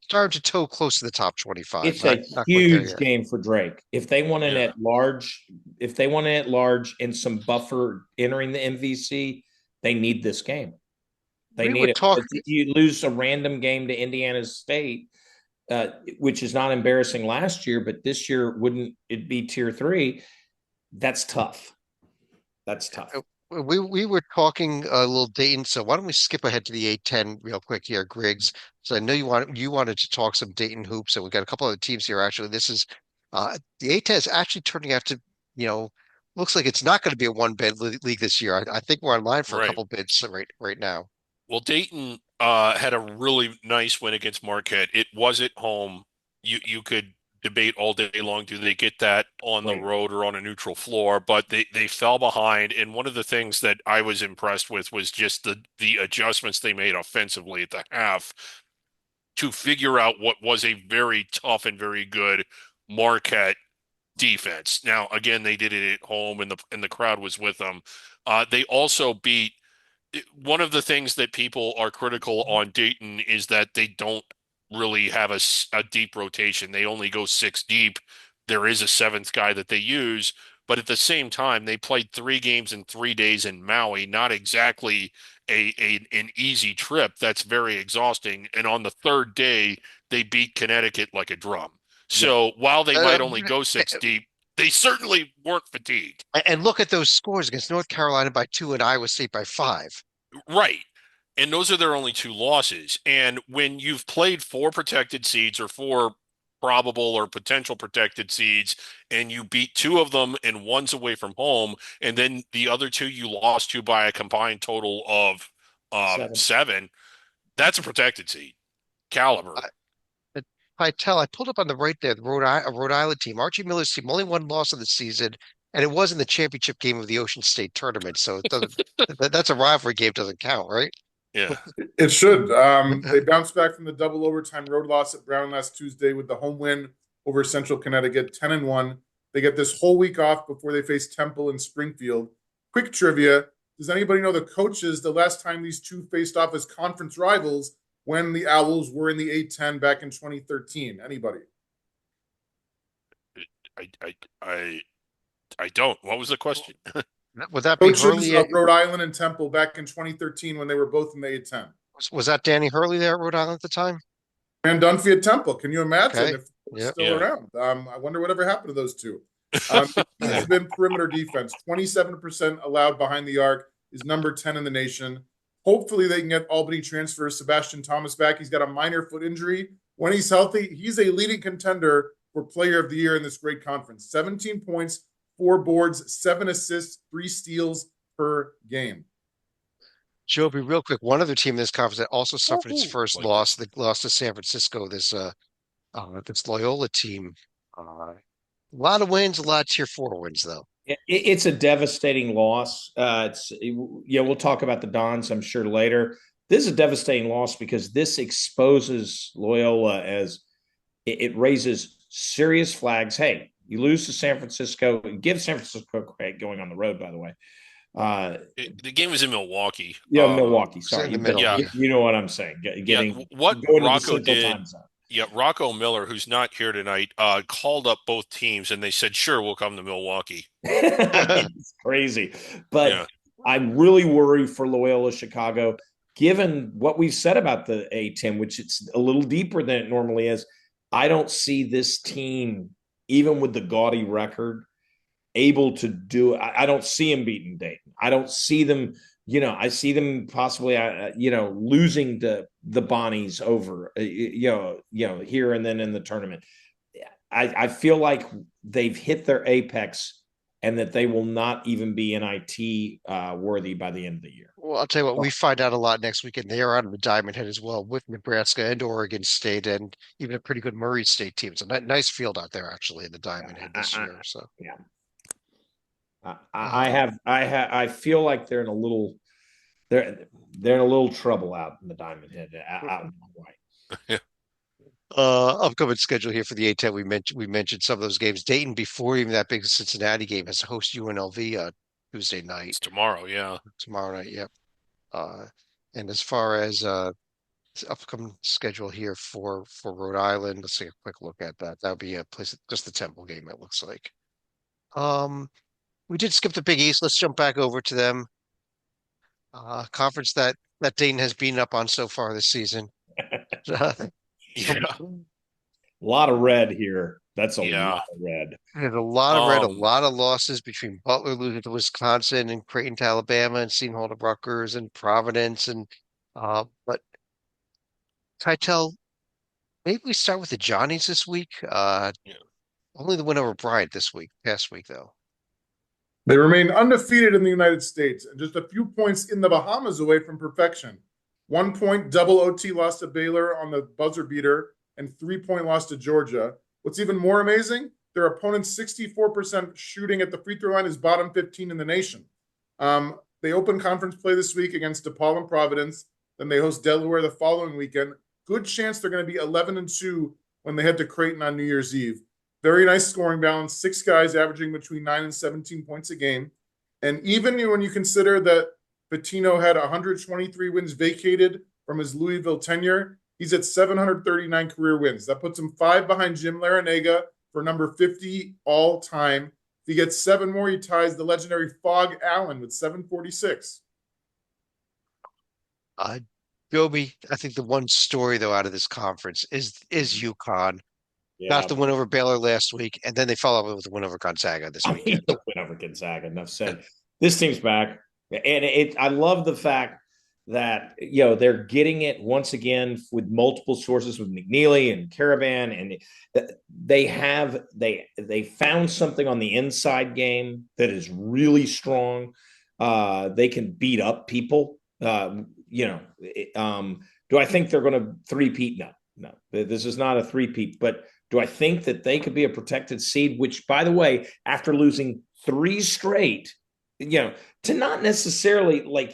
starting to toe close to the top 25. It's a Not quite there huge yet. game for Drake. If they want an Yeah. at large, if they want an at large and some buffer entering the MVC, they need this game. They We need were it. talking. You lose a random game to Indiana State, which is not embarrassing last year, but this year wouldn't it be tier 3? That's tough. That's tough. We were talking a little Dayton, so why don't we skip ahead to the A10 real quick here, Griggs? So I know you wanted to talk some Dayton hoops, and we got a couple other teams here. Actually, this is the A10 is actually turning out to, you know, looks like it's not going to be a one bid league this year. I think we're on line for a Right. couple bids right now. Well, Dayton had a really nice win against Marquette. It was at home. You could debate all day long, do they get that on the Right. road or on a neutral floor? But they fell behind. And one of the things that I was impressed with was just the adjustments they made offensively at the half to figure out what was a very tough and very good Marquette defense. Now, again, they did it at home, and the crowd was with them. They also beat one of the things that people are critical on Dayton is that they don't really have a deep rotation. They only go six deep. There is a seventh guy that they use, but at the same time, they played 3 games in 3 days in Maui. Not exactly an easy trip. That's very exhausting. And on the third day, they beat Connecticut like a drum. Yeah. So while they Uh, might only go six deep, they certainly weren't fatigued. and look at those scores against North Carolina by 2 and Iowa State by 5. Right. And those are their only 2 losses. And when you've played 4 protected seeds or 4 probable or potential protected seeds, and you beat 2 of them and one's away from home, and then the other 2 you lost to by a combined total of 7. 7, that's a protected seed caliber. I pulled up on the right there, the Rhode Island team. Archie Miller's team, only one loss of the season, and it was in the championship game of the Ocean State tournament. So it doesn't, that's a rivalry game, doesn't count, right? Yeah. It should. They bounced back from the double overtime road loss at Brown last Tuesday with the home win over Central Connecticut, 10-1. They get this whole week off before they face Temple and Springfield. Quick trivia. Does anybody know the coaches the last time these two faced off as conference rivals when the Owls were in the A10 back in 2013? Anybody? I I I I don't. What was the question? Would that be Coaches Hurley? of Rhode Island and Temple back in 2013 when they were both in the A10. Was that Danny Hurley there at Rhode Island at the time? And Dunphy at Temple. Can you imagine Okay. if they're Yeah. still Yeah. around? I wonder whatever happened to those two. It's been perimeter defense. 27% allowed behind the arc is number 10 in the nation. Hopefully they can get Albany transfer Sebastian Thomas back. He's got a minor foot injury. When he's healthy, he's a leading contender for player of the year in this great conference. 17 points, 4 boards, 7 assists, 3 steals per game. Joby, real quick, one other team in this conference that also suffered its Woo-hoo. first Like loss, that lost to San Francisco, this Loyola team. A lot of wins, a lot of tier 4 wins, though. It's a devastating loss. We'll talk about the Dons, I'm sure, later. This is a devastating loss because this exposes Loyola as it raises serious flags. Hey, you lose to San Francisco, give San Francisco credit going on the road, by the way. the game was in Milwaukee. Milwaukee. in Sorry, the middle. Yeah. you know what I'm saying. What going to the Rocco Central did. Time Zone. Yeah, Rocco Miller, who's not here tonight, called up both teams and they said, "Sure, we'll come to Milwaukee." It's crazy, but Yeah. I'm really worried for Loyola Chicago, given what we've said about the A10, which it's a little deeper than it normally is. I don't see this team, even with the gaudy record, able to do it. I don't see them beating Dayton. I don't see them, I see them possibly, losing to the Bonnies over, here and then in the tournament. I feel like they've hit their apex and that they will not even be NIT worthy by the end of the year. Well, I'll tell you what, we find out a lot next weekend. They are out of the Diamond Head as well with Nebraska and Oregon State and even a pretty good Murray State team. It's a nice field out there actually in the Diamond Head this year. So Yeah. um, I feel like they're in a little trouble out in the Diamond Head out in Hawaii. upcoming schedule here for the A10. We mentioned some of those games. Dayton before even that big Cincinnati game has to host UNLV Tuesday night. It's tomorrow, yeah. Tomorrow night, yep. Uh, and as far as upcoming schedule here for Rhode Island, let's take a quick look at that. That would be a place, just the Temple game, it looks like. Um, we did skip the Big East. Let's jump back over to them. Conference that Dayton has beaten up on so far this season. Yeah. A lot of red here. That's a Yeah. lot of red. There's a lot of red, a Um, lot of losses between Butler losing to Wisconsin and Creighton to Alabama and Seton to Rutgers and Providence and but Keitel, maybe we start with the Johnnies this week. yeah. Only the win over Bryant this week, past week though. They remain undefeated in the United States and just a few points in the Bahamas away from perfection. 1 point double OT loss to Baylor on the buzzer beater and 3 point loss to Georgia. What's even more amazing, their opponent's 64% shooting at the free throw line is bottom 15 in the nation. They open conference play this week against DePaul and Providence. Then they host Delaware the following weekend. Good chance they're going to be 11-2 when they head to Creighton on New Year's Eve. Very nice scoring balance. 6 guys averaging between 9 and 17 points a game. And even when you consider that Pitino had 123 wins vacated from his Louisville tenure, he's at 739 career wins. That puts him 5 behind Jim Larinaga for number 50 all time. If he gets 7 more, he ties the legendary Fog Allen with 746. Joby, I think the one story though out of this conference is UConn. Yeah. Got the win over Baylor last week, and then they follow up with the win over Gonzaga this weekend. Win over Gonzaga. Enough said. This team's back, and I love the fact that they're getting it once again with multiple sources with McNeely and Caravan, and they found something on the inside game that is really strong. They can beat up people. Do I think they're going to three-peat? No. This is not a three-peat, but do I think that they could be a protected seed? Which, by the way, after losing 3 straight, to not necessarily we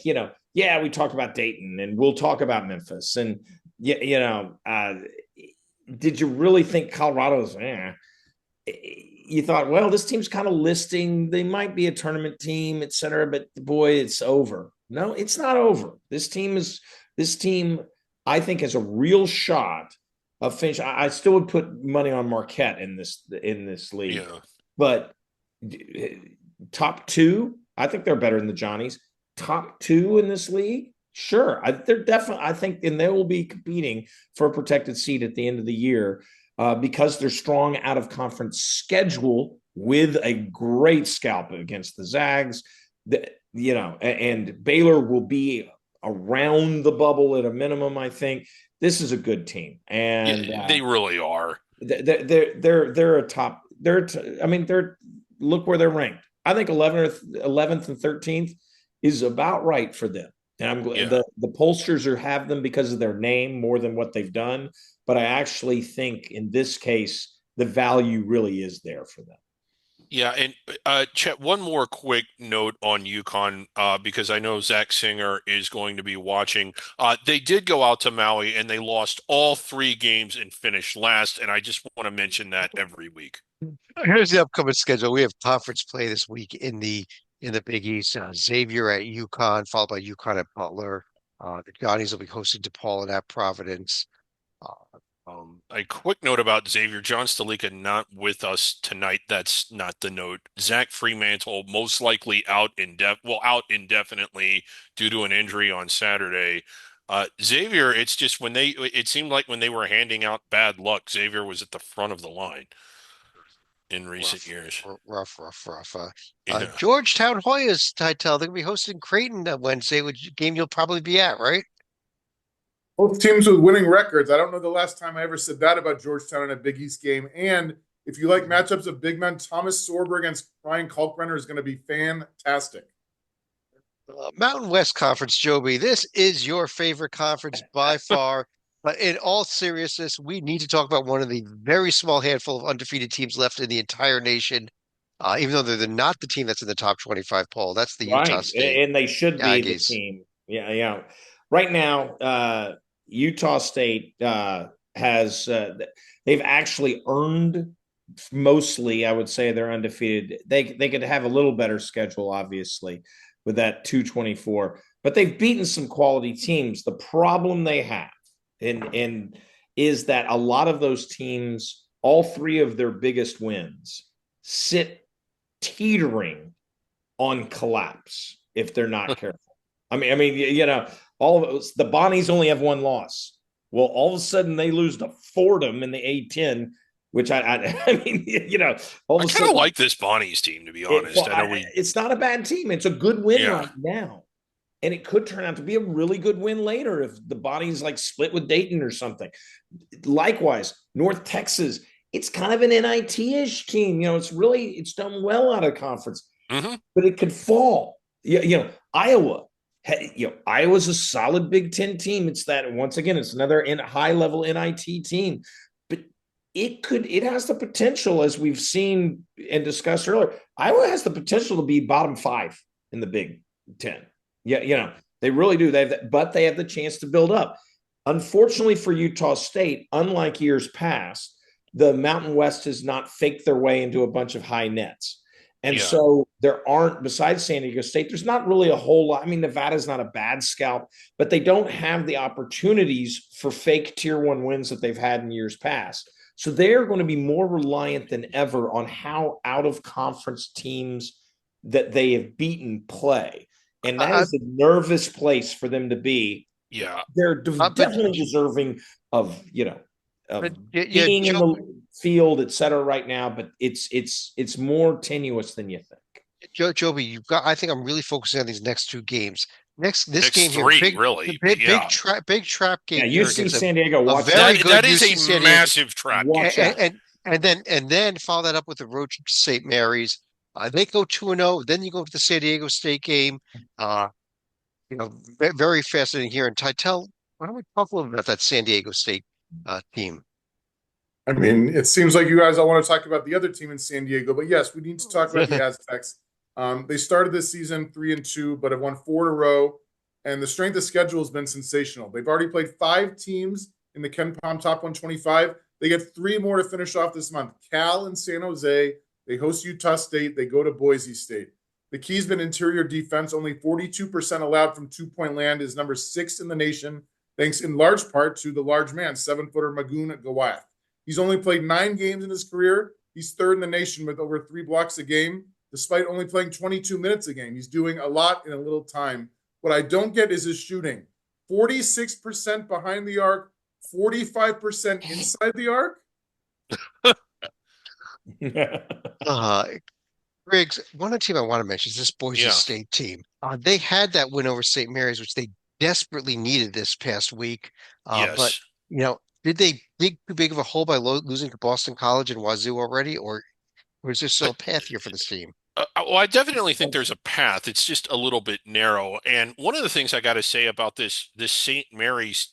talked about Dayton and we'll talk about Memphis. And, did you really think Colorado's, you thought, well, this team's kind of listing, they might be a tournament team, et cetera, but boy, it's over. No, it's not over. This team, I think, has a real shot of finish. I still would put money on Marquette in this league, but top 2, I think they're better than the Johnnies. Top 2 in this league, sure. They're definitely, I think, and they will be competing for a protected seat at the end of the year because they're strong out of conference schedule with a great scalp against the Zags. And Baylor will be around the bubble at a minimum. I think this is a good team, and they really are. They're a top. Look where they're ranked. I think 11th and 13th is about right for them. And I'm glad the pollsters have them because of their name more than what they've done. But I actually think in this case, the value really is there for them. Yeah, and Chet, one more quick note on UConn, because I know Zach Singer is going to be watching. They did go out to Maui and they lost all 3 games and finished last, and I just want to mention that every week. Here's the upcoming schedule. We have conference play this week in the Big East. Xavier at UConn, followed by UConn at Butler. The Johnnies will be hosting DePaul and at Providence. A quick note about Xavier. John Stalika not with us tonight. That's not the note. Zach Fremantle most likely out indefinitely due to an injury on Saturday. Xavier, it's just it seemed like when they were handing out bad luck, Xavier was at the front of the line in recent years. Rough. Yeah. Georgetown Hoyas, Titel, they're going to be hosting Creighton that Wednesday, which game you'll probably be at, right? Both teams with winning records. I don't know the last time I ever said that about Georgetown in a Big East game. And If you like matchups of big men, Thomas Sorber against Ryan Kalkbrenner is going to be fantastic. Mountain West Conference, Joby, this is your favorite conference by far. But in all seriousness, we need to talk about one of the very small handful of undefeated teams left in the entire nation. Even though they're not the team that's in the top 25 poll, that's the Utah Right. State And they should be the Aggies. team. Yeah, yeah. Right now, Utah State has they've actually earned mostly, I would say they're undefeated. They could have a little better schedule, obviously, with that 224. But they've beaten some quality teams. The problem they have, and is that a lot of those teams, all three of their biggest wins, sit teetering on collapse if they're not careful. All of it, the Bonnies only have one loss. Well, all of a sudden they lose to Fordham in the A10, which I mean, all of I a kind of sudden like this Bonnie's team, to be honest. I know it's not a bad team. It's a good win yeah. right now. And it could turn out to be a really good win later if the Bonnies like split with Dayton or something. Likewise, North Texas, it's kind of an NIT-ish team. It's done well out of conference, Mm-hmm. but it could fall. Iowa. Iowa's a solid Big Ten team. It's that once again, it's another high level NIT team, but it has the potential, as we've seen and discussed earlier. Iowa has the potential to be bottom 5 in the Big Ten. Yeah, they really do. But they have the chance to build up. Unfortunately for Utah State, unlike years past, the Mountain West has not faked their way into a bunch of high nets. And Yeah. so there aren't, besides San Diego State, there's not really a whole lot. I mean, Nevada's not a bad scalp, but they don't have the opportunities for fake tier 1 wins that they've had in years past. So they're going to be more reliant than ever on how out of conference teams that they have beaten play. And that I, is a nervous place for them to be. Yeah. They're but definitely deserving of, of yeah, being in Joe, the field, et cetera, right now, but it's more tenuous than you think. Joby, you've got. I think I'm really focusing on these next two games. This Next game here, three, really. But yeah. big trap Yeah, game here UC against San Diego, a watch very out. good That is a UC San Diego, massive trap game. Watch out. and then follow that up with the road trip to St. Mary's. They go 2-0. Then you go to the San Diego State game. Uh, very fascinating here. And Titel, why don't we talk a little bit about that San Diego State team? I mean, it seems like you guys all want to talk about the other team in San Diego, but yes, we need to talk about the Aztecs. They started this season 3-2, but have won 4 in a row, and the strength of schedule has been sensational. They've already played 5 teams in the Ken Palm Top 125. They get 3 more to finish off this month. Cal and San Jose. They host Utah State. They go to Boise State. The key's been interior defense. Only 42% allowed from 2-point land is number 6 in the nation, thanks in large part to the large man, 7-footer Magoon Gawath. He's only played 9 games in his career. He's 3rd in the nation with over 3 blocks a game, despite only playing 22 minutes a game. He's doing a lot in a little time. What I don't get is his shooting. 46% behind the arc, 45% inside the arc. uh, Griggs, one team I want to mention is this Boise Yeah. State team. They had that win over St. Mary's, which they desperately needed this past week. But Yes. did they dig too big of a hole by losing to Boston College and Wazoo already, or is there still I, a path here for this team? well, I definitely think there's a path. It's just a little bit narrow. And one of the things I got to say about this St. Mary's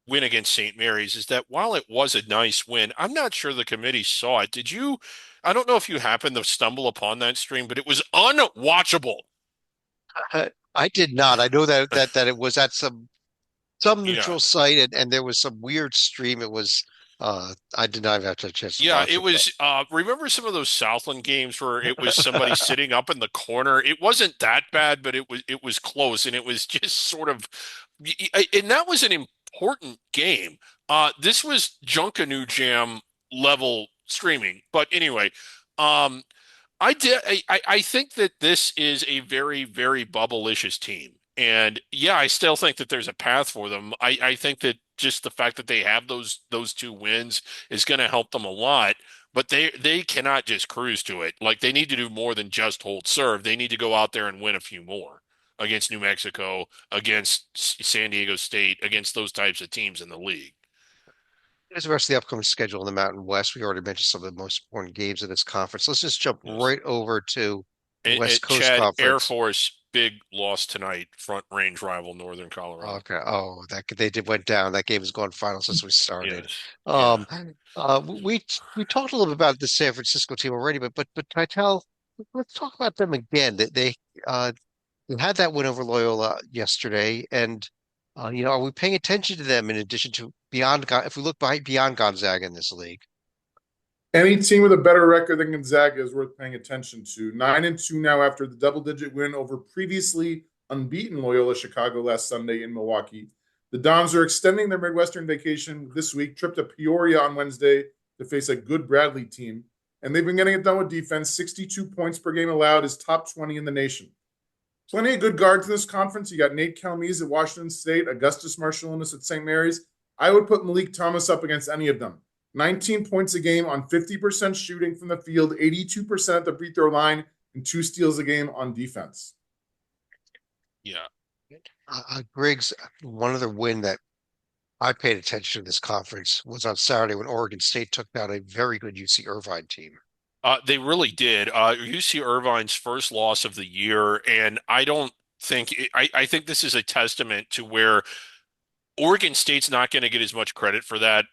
win against St. Mary's is that while it was a nice win, I'm not sure the committee saw it. Did you? I don't know if you happened to stumble upon that stream, but it was unwatchable. I did not. I know that it was at some Yeah. neutral site and there was some weird stream. It was I did not have a chance to Yeah, watch it it, but was remember some of those Southland games where it was somebody sitting up in the corner? It wasn't that bad, but it was close and it was just sort of and that was an important game. This was Junkanoo Jam level streaming. But anyway, um I think that this is a very, very bubblicious team. And yeah, I still think that there's a path for them. I think that just the fact that they have those 2 wins is going to help them a lot. But they cannot just cruise to it. Like they need to do more than just hold serve. They need to go out there and win a few more against New Mexico, against San Diego State, against those types of teams in the league. Here's the rest of the upcoming schedule in the Mountain West. We already mentioned some of the most important games of this conference. Let's just jump Yes. right over to the West Coast Chad, Air Conference. Force, big loss tonight. Front range rival, Northern Colorado. Okay. Oh, that they did went down. That game has gone final since we started. Yes. Yeah. Um, we talked a little bit about the San Francisco team already, but Titel, let's talk about them again. Uh they had that win over Loyola yesterday, and are we paying attention to them in addition to if we look beyond Gonzaga in this league? Any team with a better record than Gonzaga is worth paying attention to. 9-2 now after the double-digit win over previously unbeaten Loyola Chicago last Sunday in Milwaukee. The Dons are extending their Midwestern vacation this week, trip to Peoria on Wednesday to face a good Bradley team. And they've been getting it done with defense. 62 points per game allowed is top 20 in the nation. Plenty of good guards in this conference. You got Nate Calmese at Washington State, Augustus Marshalinas at St. Mary's. I would put Malik Thomas up against any of them. 19 points a game on 50% shooting from the field, 82% at the free throw line, and 2 steals a game on defense. Yeah. Griggs, one other win that I paid attention to this conference was on Saturday when Oregon State took down a very good UC Irvine team. They really did. UC Irvine's first loss of the year, and I think this is a testament to where Oregon State's not going to get as much credit for that,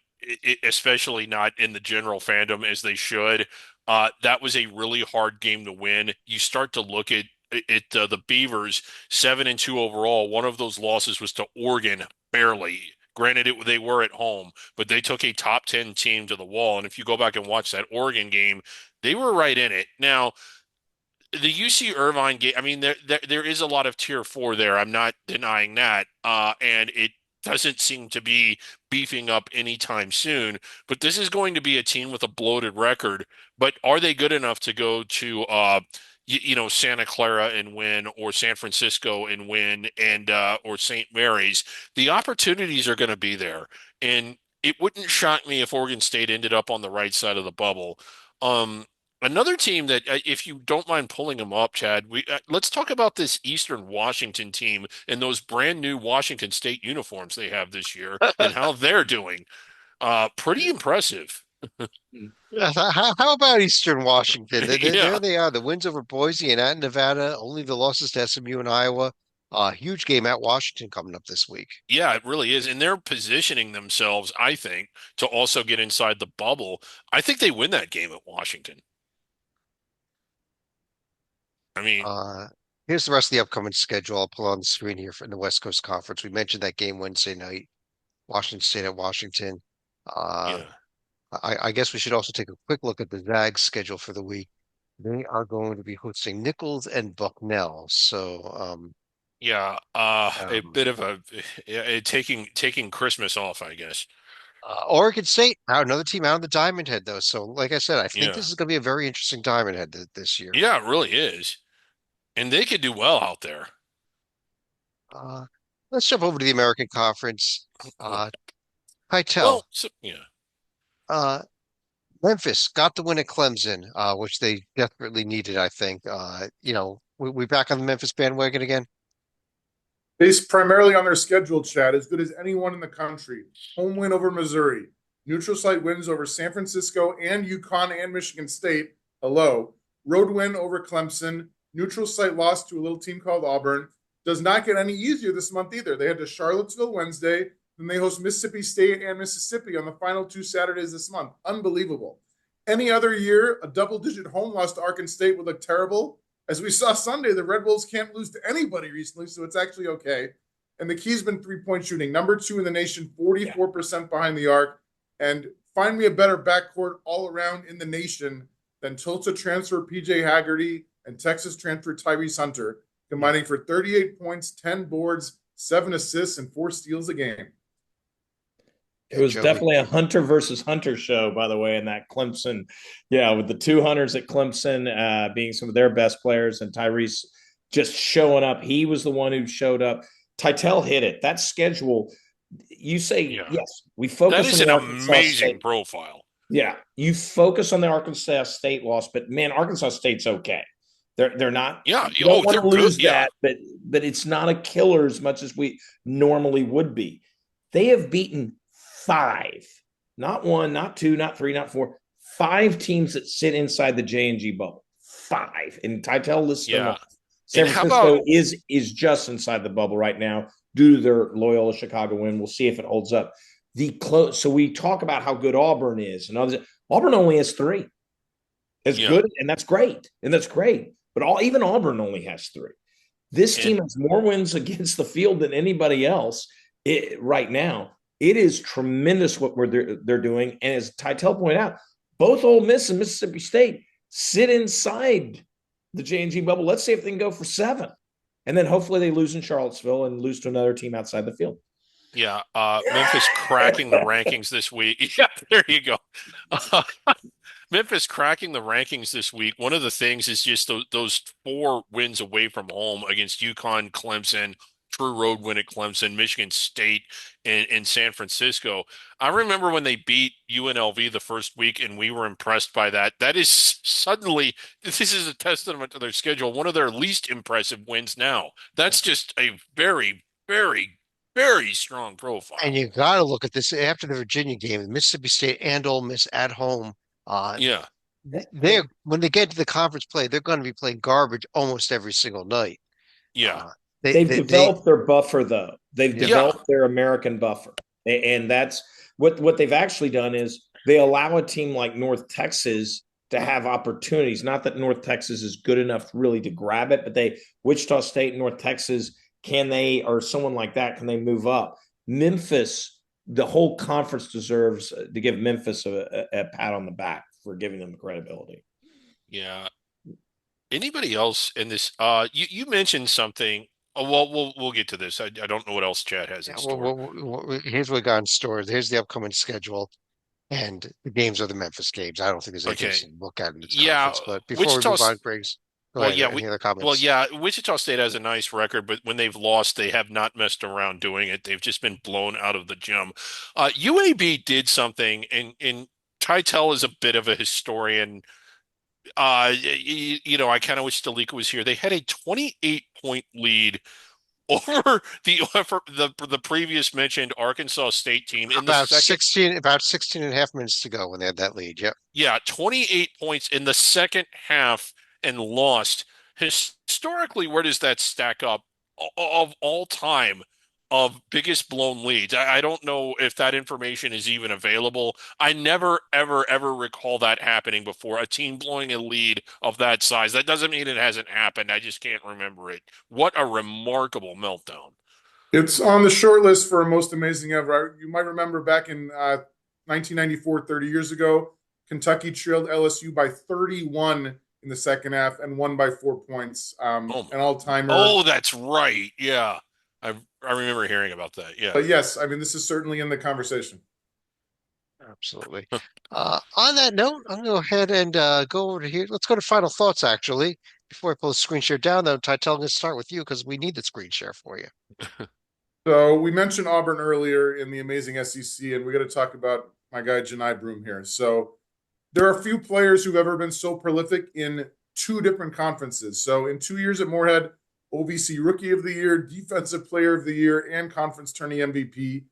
especially not in the general fandom as they should. That was a really hard game to win. You start to look at the Beavers, 7-2 overall. One of those losses was to Oregon, barely. Granted, they were at home, but they took a top 10 team to the wall. And if you go back and watch that Oregon game, they were right in it. Now, the UC Irvine game, I mean, there is a lot of tier 4 there. I'm not denying that. And it doesn't seem to be beefing up anytime soon. But this is going to be a team with a bloated record. But are they good enough to go to Santa Clara and win, or San Francisco and win, and or St. Mary's? The opportunities are going to be there. And it wouldn't shock me if Oregon State ended up on the right side of the bubble. Um, Another team that, if you don't mind pulling them up, Chad, let's talk about this Eastern Washington team and those brand new Washington State uniforms they have this year and how they're doing. Pretty impressive. How about Eastern Washington? There Yeah, they are. The wins over Boise and at Nevada, only the losses to SMU and Iowa. Huge game at Washington coming up this week. yeah, it really is. And they're positioning themselves, I think, to also get inside the bubble. I think they win that game at Washington. I mean, Uh, Here's the rest of the upcoming schedule. I'll pull on the screen here for the West Coast Conference. We mentioned that game Wednesday night, Washington State at Washington. Uh, yeah. I guess we should also take a quick look at the Zags schedule for the week. They are going to be hosting Nichols and Bucknell. So, Yeah, a um, bit of a taking Christmas off, I guess. Oregon State, another team out of the Diamond Head, though. So, like I said, I think Yeah. this is going to be a very interesting Diamond Head this year. Yeah, it really is. And they could do well out there. Uh, let's jump over to the American Conference. Oh, Uh, Pytel, well, so, yeah. uh, Memphis got the win at Clemson, which they desperately needed, I think. We back on the Memphis bandwagon again. Based primarily on their schedule, Chad, as good as anyone in the country. Home win over Missouri. Neutral site wins over San Francisco and UConn and Michigan State. Hello. Road win over Clemson. Neutral site loss to a little team called Auburn. Does not get any easier this month either. They head to Charlottesville Wednesday. Then they host Mississippi State and Mississippi on the final 2 Saturdays this month. Unbelievable. Any other year, a double-digit home loss to Arkansas State would look terrible. As we saw Sunday, the Red Bulls can't lose to anybody recently, so it's actually okay. And the key's been 3-point shooting. Number 2 in the nation, 44% behind the arc. And find me a better backcourt all around in the nation than Tulsa transfer PJ Haggerty and Texas transfer Tyrese Hunter, combining for 38 points, 10 boards, 7 assists, and 4 steals a game. It was Joey. definitely a Hunter versus Hunter show, by the way, in that Clemson. Yeah, with the 2 Hunters at Clemson being some of their best players and Tyrese just showing up. He was the one who showed up. Titel hit it. That schedule, you say, yes, we focus That is on an the Arkansas amazing State. profile. Yeah, you focus on the Arkansas State loss, but man, Arkansas State's okay. They're not. Yeah. You don't want They're to lose good. Yeah. that, but it's not a killer as much as we normally would be. They have beaten 5 not one, not two, not three, not four, five teams that sit inside the J&G bubble. Five. And Titel lists them Yeah. off. And San how about Francisco is just inside the bubble right now due to their Loyola Chicago win. We'll see if it holds up. So we talk about how good Auburn is and others. Auburn only has three. It's yeah. good, and that's great. And that's great. But even Auburn only has three. This And team has more wins against the field than anybody else right now. It is tremendous what they're doing. And as Titel pointed out, both Ole Miss and Mississippi State sit inside the J&G bubble. Let's see if they can go for 7. And then hopefully they lose in Charlottesville and lose to another team outside the field. yeah, Memphis cracking the rankings this week. Yeah, there you go. Uh, Memphis cracking the rankings this week. One of the things is just those 4 wins away from home against UConn, Clemson, true road win at Clemson, Michigan State, and San Francisco. I remember when they beat UNLV the first week, and we were impressed by that. That is suddenly, this is a testament to their schedule, one of their least impressive wins now. That's just a very, very, very strong And profile. you got to look at this after the Virginia game, Mississippi State and Ole Miss at home. Uh, Yeah, they're when they get to the conference play, they're going to be playing garbage almost every single night. yeah, Uh, They've developed their buffer, though. They've yeah, yeah. developed their American buffer, and that's what they've actually done is they allow a team like North Texas to have opportunities. Not that North Texas is good enough really to grab it, but Wichita State, North Texas, can they or someone like that can they move up? Memphis, the whole conference deserves to give Memphis a pat on the back for giving them credibility. Yeah. Anybody else in this? You mentioned something. Oh, well, we'll get to this. I don't know what else Chad has in yeah. store. Here's what we got in store. Here's the upcoming schedule, and the games are the Memphis games. I don't think there's anything Okay. to look at in its Yeah, conference. But before we Wichita. move on, Griggs, go Well, ahead. yeah, Any other well, comments? yeah. Wichita State has a nice record, but when they've lost, they have not messed around doing it. They've just been blown out of the gym. UAB did something, and Tytel is a bit of a historian. I kind of wish Stalika was here. They had a 28-point lead over the previous mentioned Arkansas State team in the second. About 16 and a half minutes to go when they had that lead. Yep. Yeah, 28 points in the second half and lost. Historically, where does that stack up of all time of biggest blown leads? I don't know if that information is even available. I never, ever, ever recall that happening before. A team blowing a lead of that size. That doesn't mean it hasn't happened. I just can't remember it. What a remarkable meltdown. It's on the short list for most amazing ever. You might remember back in 1994, 30 years ago, Kentucky trailed LSU by 31 in the second half and won by 4 points. Oh my. An all timer. Oh, that's right. Yeah. I remember hearing about that. Yeah. But yes, I mean, this is certainly in the conversation. Absolutely. On that note, I'm going to go ahead and go over to here. Let's go to final thoughts, actually. Before I pull the screen share down, though, Tytel, I'm going to start with you because we need the screen share for you. So we mentioned Auburn earlier in the amazing SEC, and we got to talk about my guy Janai Broom here. So there are a few players who've ever been so prolific in 2 different conferences. So in 2 years at Moorhead, OVC Rookie of the Year, Defensive Player of the Year, and Conference Tourney MVP.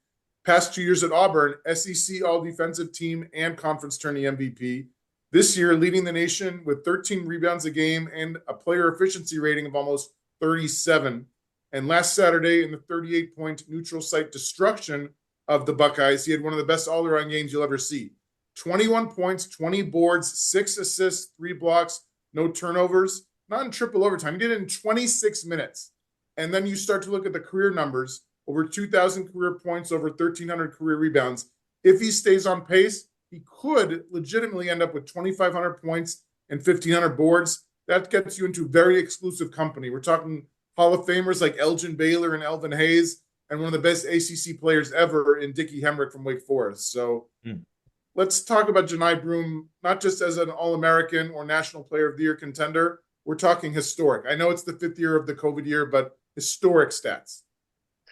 Past 2 years at Auburn, SEC All Defensive Team and Conference Tourney MVP. This year, leading the nation with 13 rebounds a game and a player efficiency rating of almost 37. And last Saturday, in the 38-point neutral site destruction of the Buckeyes, he had one of the best all-around games you'll ever see. 21 points, 20 boards, 6 assists, 3 blocks, no turnovers, not in triple overtime. He did it in 26 minutes. And then you start to look at the career numbers, over 2,000 career points, over 1,300 career rebounds. If he stays on pace, he could legitimately end up with 2,500 points and 1,500 boards. That gets you into very exclusive company. We're talking Hall of Famers like Elgin Baylor and Elvin Hayes, and one of the best ACC players ever in Dickie Hemrick from Wake Forest. So let's talk about Janai Broom, not just as an All-American or National Player of the Year contender. We're talking historic. I know it's the 5th year of the COVID year, but historic stats.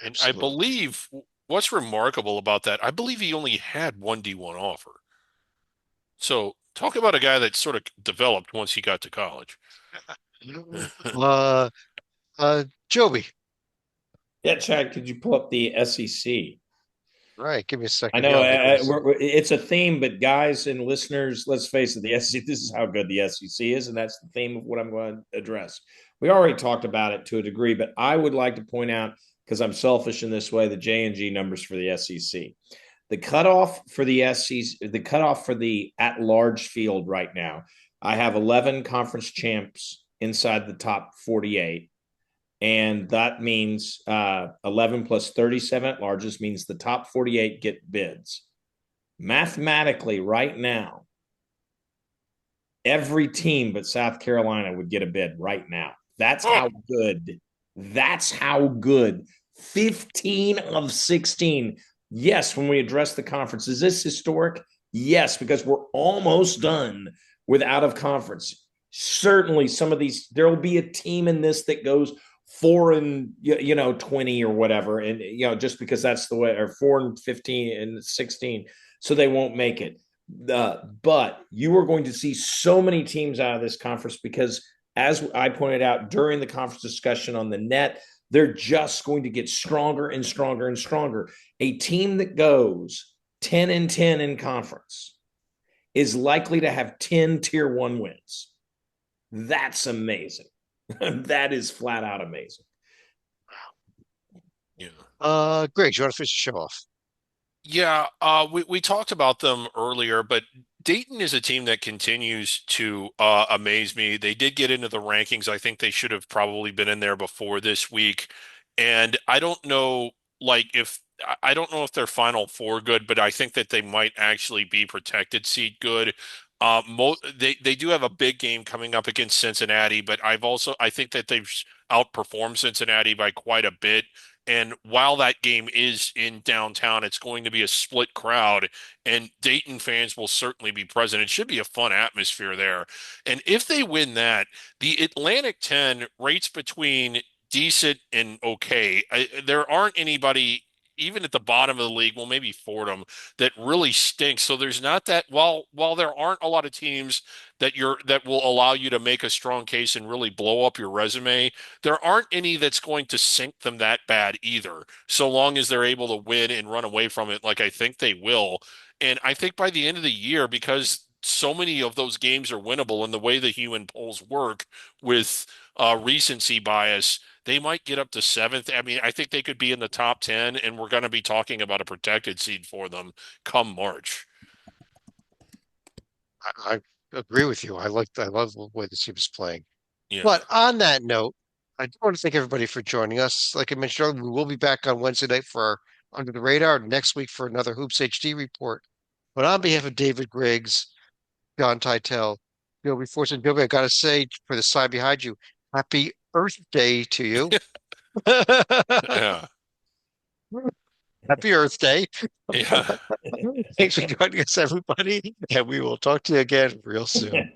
And I Absolutely. believe what's remarkable about that, I believe he only had one D1 offer. So talk about a guy that sort of developed once he got to college. Uh, Joby. Yeah, Chad, could you pull up the SEC? All right, give me a I second here. know I'll make this. it's a theme, but guys and listeners, let's face it, the SEC, this is how good the SEC is, and that's the theme of what I'm going to address. We already talked about it to a degree, but I would like to point out, because I'm selfish in this way, the J&G numbers for the SEC. The cutoff for the SEC, the cutoff for the at-large field right now, I have 11 conference champs inside the top 48. And that means 11 plus 37 at largest means the top 48 get bids. Mathematically, right now, every team but South Carolina would get a bid right now. That's Oh, how good. That's how good. 15 of 16. Yes, when we address the conference, is this historic? Yes, because we're almost done with out of conference. Certainly, some of these, there will be a team in this that goes 4 and 20 or whatever, and just because that's the way, or 4 and 15 and 16, so they won't make it. But you are going to see so many teams out of this conference because, as I pointed out during the conference discussion on the net, they're just going to get stronger and stronger and stronger. A team that goes 10-10 in conference is likely to have 10 tier one wins. That's amazing. That is flat out amazing. yeah. Greg, you want to finish the show off? Yeah, we talked about them earlier, but Dayton is a team that continues to amaze me. They did get into the rankings. I think they should have probably been in there before this week. And I don't know, like if I don't know if they're Final Four good, but I think that they might actually be protected seed good. Mo they do have a big game coming up against Cincinnati, but I think that they've outperformed Cincinnati by quite a bit. And while that game is in downtown, it's going to be a split crowd, and Dayton fans will certainly be present. It should be a fun atmosphere there. And if they win that, the Atlantic 10 rates between decent and okay. There aren't anybody, even at the bottom of the league, well, maybe Fordham, that really stinks. So there's not that while there aren't a lot of teams that will allow you to make a strong case and really blow up your resume, there aren't any that's going to sink them that bad either, so long as they're able to win and run away from it like I think they will. And I think by the end of the year, because so many of those games are winnable and the way the human polls work with recency bias, they might get up to seventh. I mean, I think they could be in the top 10, and we're going to be talking about a protected seed for them come March. I agree with you. I love the way the team is playing. Yeah. But on that note, I do want to thank everybody for joining us. Like I mentioned earlier, we will be back on Wednesday night for our Under the Radar, next week for another Hoops HD report. But on behalf of David Griggs, John Titel, Joby Fortune, Joby, I gotta say for the side behind you, happy Earth Day to you. Yeah. Happy Earth Day. Yeah. Thanks for joining us, everybody, and we will talk to you again real soon.